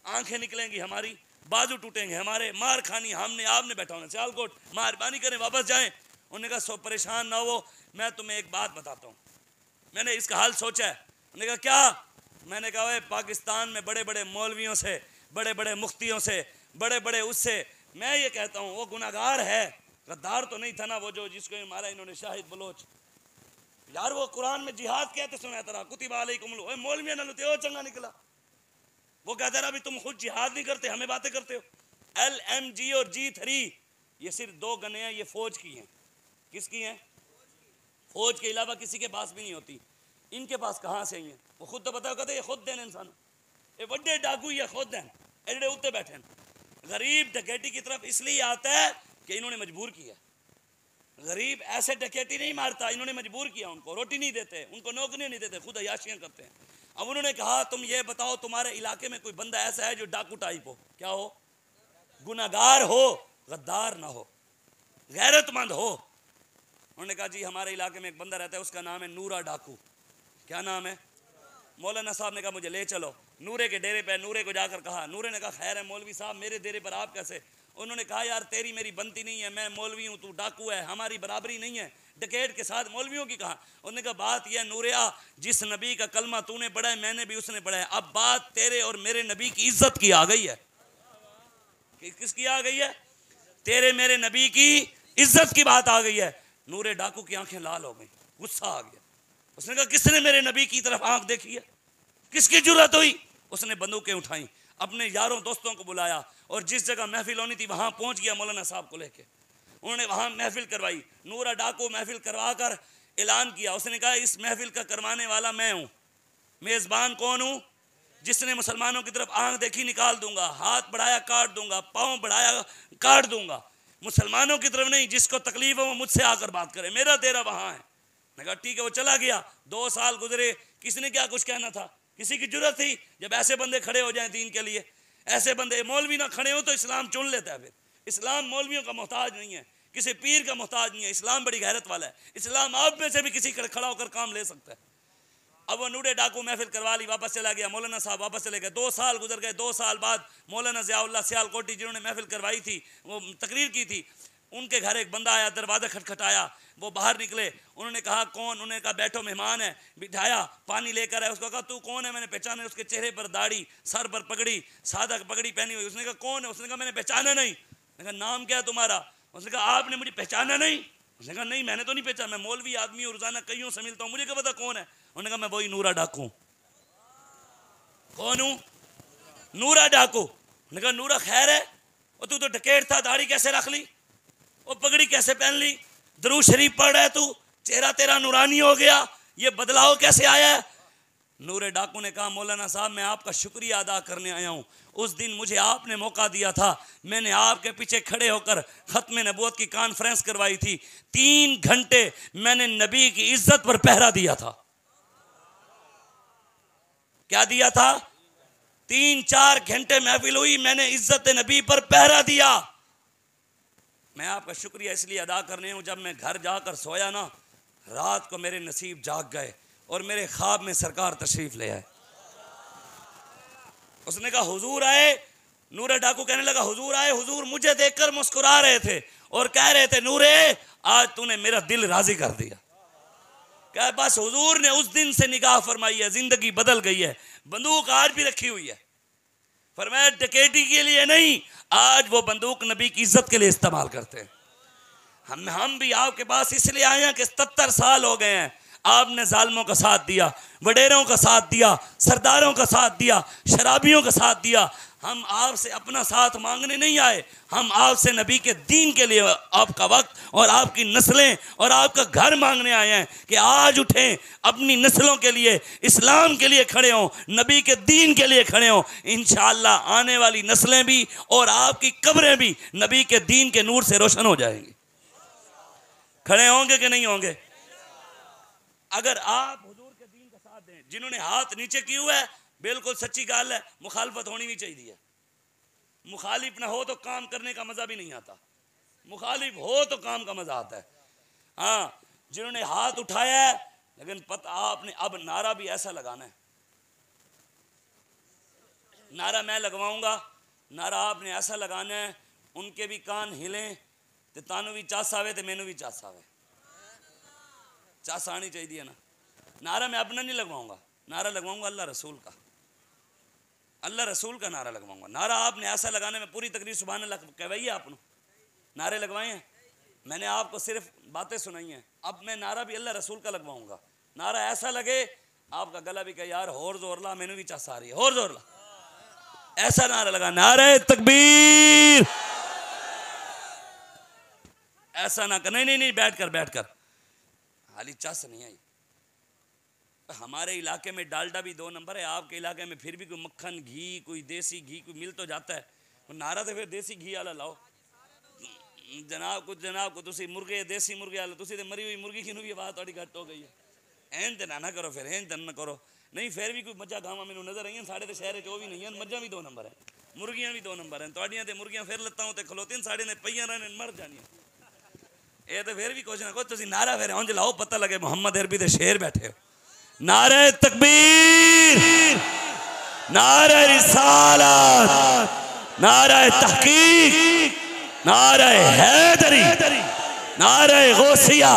आंखें निकलेंगी हमारी, बाजू टूटेंगे हमारे, मार खानी हमने, आपने बैठा होना सियालकोट, मेहरबानी करें वापस जाएं। उन्होंने कहा सो परेशान ना हो, मैं तुम्हें एक बात बताता हूँ, मैंने इसका हाल सोचा है। उन्होंने कहा क्या? मैंने कहा पाकिस्तान में बड़े बड़े मौलवियों से, बड़े बड़े मुफ्तियों से, बड़े बड़े उससे मैं ये कहता हूँ वो गुनाहगार है, गद्दार तो नहीं था ना वो जो जिसको मारा इन्होंने शाहिद बलोच। यार वो कुरान में जिहाद कहते सुना था, कुतिबा अलैकुमुल, मौलविया ना लुते चंगा निकला। वो कहता रहा अभी तुम खुद जिहाद नहीं करते, हमें बातें करते हो। LMG और G3 ये सिर्फ 2 गने हैं, ये फौज की हैं। किसकी हैं? फौज के अलावा किसी के पास भी नहीं होती। इनके पास कहाँ से ही हैं? वो खुद तो बताओ, कहते ये खुद देन इंसान, ये बड़े डाकू ये खुद देन, एडे उत्ते बैठे हैं। गरीब डकैती की तरफ इसलिए आता है कि इन्होंने मजबूर किया। गरीब ऐसे डकैती नहीं मारता, इन्होंने मजबूर किया, उनको रोटी नहीं देते, उनको नौकरियां नहीं देते, खुद अयाशियां करते हैं। अब उन्होंने कहा तुम ये बताओ तुम्हारे इलाके में कोई बंदा ऐसा है जो डाकू टाइप हो? क्या हो? गुनाहगार हो, गद्दार ना हो, गैरतमंद हो। उन्होंने कहा जी हमारे इलाके में एक बंदा रहता है, उसका नाम है नूरा डाकू। क्या नाम है? मौलाना साहब ने कहा मुझे ले चलो नूरे के डेरे पे। नूरे को जाकर कहा, नूरे ने कहा खैर है मौलवी साहब, मेरे डेरे पर आप कैसे? उन्होंने कहा यार तेरी मेरी बनती नहीं है, मैं मौलवी हूँ, तू डाकू है, हमारी बराबरी नहीं है डकैत के साथ मौलवियों की। कहा उन्होंने कहा बात यह नूरिया, जिस नबी का कलमा तूने पढ़ा है मैंने भी उसने पढ़ा है, अब बात तेरे और मेरे नबी की इज्जत की आ गई है। किसकी आ गई है? तेरे मेरे नबी की इज्जत की बात आ गई है। नूरे डाकू की आंखें लाल हो गई, गुस्सा आ गया। उसने कहा किसने मेरे नबी की तरफ आंख देखी है? किसकी जुर्रत हुई? उसने बंदूकें उठाई, अपने यारों दोस्तों को बुलाया और जिस जगह महफिल होनी थी वहां पहुंच गया मौलाना साहब को लेके। उन्होंने वहां महफिल करवाई। नूरा डाकू महफिल करवा कर ऐलान किया, उसने कहा इस महफिल का करवाने वाला मैं हूं, मेजबान कौन हूं? जिसने मुसलमानों की तरफ आंख देखी निकाल दूंगा, हाथ बढ़ाया काट दूंगा, पांव बढ़ाया काट दूंगा। मुसलमानों की तरफ नहीं, जिसको तकलीफ हो वो मुझसे आकर बात करे, मेरा डेरा वहां है। मैं कहा ठीक है। वो चला गया। 2 साल गुजरे, किसने क्या कुछ कहना था? किसी की जरूरत थी? जब ऐसे बंदे खड़े हो जाएं दीन के लिए, ऐसे बंदे मौलवी ना खड़े हो तो इस्लाम चुन लेता है। फिर इस्लाम मौलवियों का मोहताज नहीं है, किसी पीर का मोहताज नहीं है। इस्लाम बड़ी गैरत वाला है। इस्लाम आप में से भी किसी खड़ा होकर काम ले सकता है। अब वो नूरे डाकू महफिल करवा ली, वापस चला गया। मौलाना साहब वापस चले गए। 2 साल गुजर गए। 2 साल बाद मौलाना ज़ियाउल्लाह सियालकोटी जिन्होंने महफिल करवाई थी, वो तकरीर की थी, उनके घर एक बंदा आया, दरवाज़ा खटखटाया, वो बाहर निकले। उन्होंने कहा कौन? उन्होंने कहा बैठो मेहमान है। बिठाया, पानी लेकर आया। उसको कहा तू कौन है? मैंने पहचाना। उसके चेहरे पर दाढ़ी, सर पर पगड़ी, सादा पगड़ी पहनी हुई। उसने कहा कौन है? उसने कहा मैंने पहचाना नहीं। मैंने कहा नाम क्या है तुम्हारा? उसने कहा आपने मुझे पहचाना नहीं। उसने कहा नहीं मैंने तो नहीं पहचाना, मैं मौलवी आदमी हूँ, रोजाना कईयों से मिलता हूँ, मुझे क्या पता कौन है। उन्होंने कहा मैं वही नूरा डाकू। कौन हूँ? नूरा डाकू। उन्होंने कहा नूरा खैर है? और तू तो डकैत था, दाढ़ी कैसे रख ली? वो पगड़ी कैसे पहन ली? दरूद शरीफ पढ़ रहा है तू, चेहरा तेरा नूरानी हो गया, ये बदलाव कैसे आया है? नूरे डाकू ने कहा मौलाना साहब मैं आपका शुक्रिया अदा करने आया हूँ। उस दिन मुझे आपने मौका दिया था, मैंने आपके पीछे खड़े होकर खत्म नबूवत की कॉन्फ्रेंस करवाई थी। 3 घंटे मैंने नबी की इज्जत पर पहरा दिया था। क्या दिया था? 3-4 घंटे महफिल हुई, मैंने इज्जत नबी पर पहरा दिया। मैं आपका शुक्रिया इसलिए अदा करने हूँ, जब मैं घर जाकर सोया ना, रात को मेरे नसीब जाग गए और मेरे ख्वाब में सरकार तशरीफ ले आए। उसने कहा हुजूर आए। नूरे डाकू कहने लगा हुजूर आए, हुजूर मुझे देखकर मुस्कुरा रहे थे और कह रहे थे नूरे आज तूने मेरा दिल राजी कर दिया। क्या बस हुजूर ने उस दिन से निगाह फरमाई है, जिंदगी बदल गई है। बंदूक आज भी रखी हुई है, फरमाया डकैती के लिए नहीं, आज वो बंदूक नबी की इज्जत के लिए इस्तेमाल करते हैं। हम भी आपके पास इसलिए आए हैं कि 77 साल हो गए हैं, आपने जालिमों का साथ दिया, वडेरों का साथ दिया, सरदारों का साथ दिया, शराबियों का साथ दिया। हम आपसे अपना साथ मांगने नहीं आए, हम आपसे नबी के दीन के लिए आपका वक्त और आपकी नस्लें और आपका घर मांगने आए हैं कि आज उठें, अपनी नस्लों के लिए, इस्लाम के लिए खड़े हों, नबी के दीन के लिए खड़े हों। इंशाअल्लाह आने वाली नस्लें भी और आपकी कब्रें भी नबी के दीन के नूर से रोशन हो जाएंगी। खड़े होंगे कि नहीं होंगे? अगर आप हुजूर के दीन का साथ दें, जिन्होंने हाथ नीचे किए हुए है, बिल्कुल सच्ची गाल है, मुखालफत होनी भी चाहिए। मुखालिफ ना हो तो काम करने का मजा भी नहीं आता, मुखालिफ हो तो काम का मजा आता है। हाँ, जिन्होंने हाथ उठाया है, लेकिन पता आपने अब नारा भी ऐसा लगाना है, नारा मैं लगवाऊंगा, नारा आपने ऐसा लगाना है उनके भी कान हिले तो तानू भी चस आवे तो मैनू भी चस आवे, चस आनी चाहिए ना। नारा मैं अपना नहीं लगवाऊंगा, नारा लगवाऊंगा अल्लाह रसूल का, अल्लाह रसूल का नारा लगवाऊंगा। नारा आपने ऐसा लगाने में पूरी तकरीर सुभान अल्लाह कहवाई है, आपने नारे लगवाए हैं, मैंने आपको सिर्फ बातें सुनाई हैं। अब मैं नारा भी अल्लाह रसूल का लगवाऊंगा। नारा ऐसा लगे आपका गला भी कहे यार होर जोर ला, मैनू भी चस आ रही है, होर जोर ला, ऐसा नारा लगा, नारे तकबीर, ऐसा ना कर। नहीं, बैठ कर हाली चस नहीं आई। हमारे इलाके में डालडा भी 2 नंबर है, आपके इलाके में फिर भी कोई मक्खन घी, कोई देसी घी कोई मिल तो जाता है। नारा तो फिर देसी घी वाला लाओ। जनाब को तुसी मुर्गे देसी मुर्गे वाले, तुसी तो मरी हुई मुर्गी की भी आवाज़ थोड़ी घट हो गई है। एन तो ना करो, फिर एन तो ना करो। नहीं फिर भी कोई मज्जा गाँव मैंने नजर आई है, साढ़े तो शहर वो भी नहीं है, मज्जा भी 2 नंबर है। मुर्गियां भी 2 नंबर हैं तुहाडियां ते मुर्गियां फिर लत्तां ते खलोती साढ़े ने पईयां रहने मर जानियां ये तो फिर भी कुछ ना कुछ तुसीं नारा फिर उंज लाओ पता लगे मोहम्मद अरबी दे शेर बैठे हो नारे तकबीर नारे रिसालत नारे तहकीक नारे हैदरी नारे गौसिया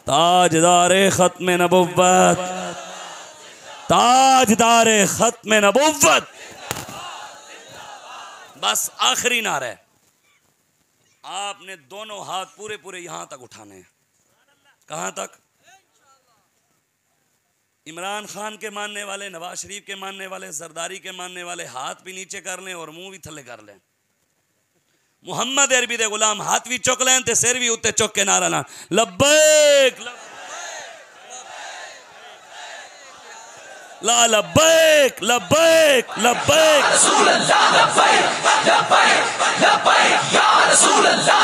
ताजदारे खत्म नबुव्वत ताजदारे खत्म नबुव्वत बस आखिरी नारा है आपने दोनों हाथ पूरे पूरे यहां तक उठाने हैं कहां तक इमरान खान के मानने वाले नवाज शरीफ के मानने वाले जरदारी के मानने वाले हाथ भी नीचे कर लें और मुंह भी थले कर लें मुहम्मद अरबी दे गुलाम हाथ भी चुक लें ते सिर भी उत्ते चुक के नारा ला लब्बैक ला लब्बैक लब्बैक लब्बैक रसूल अल्लाह लब्बैक लब्बैक लब्बैक या रसूल अल्लाह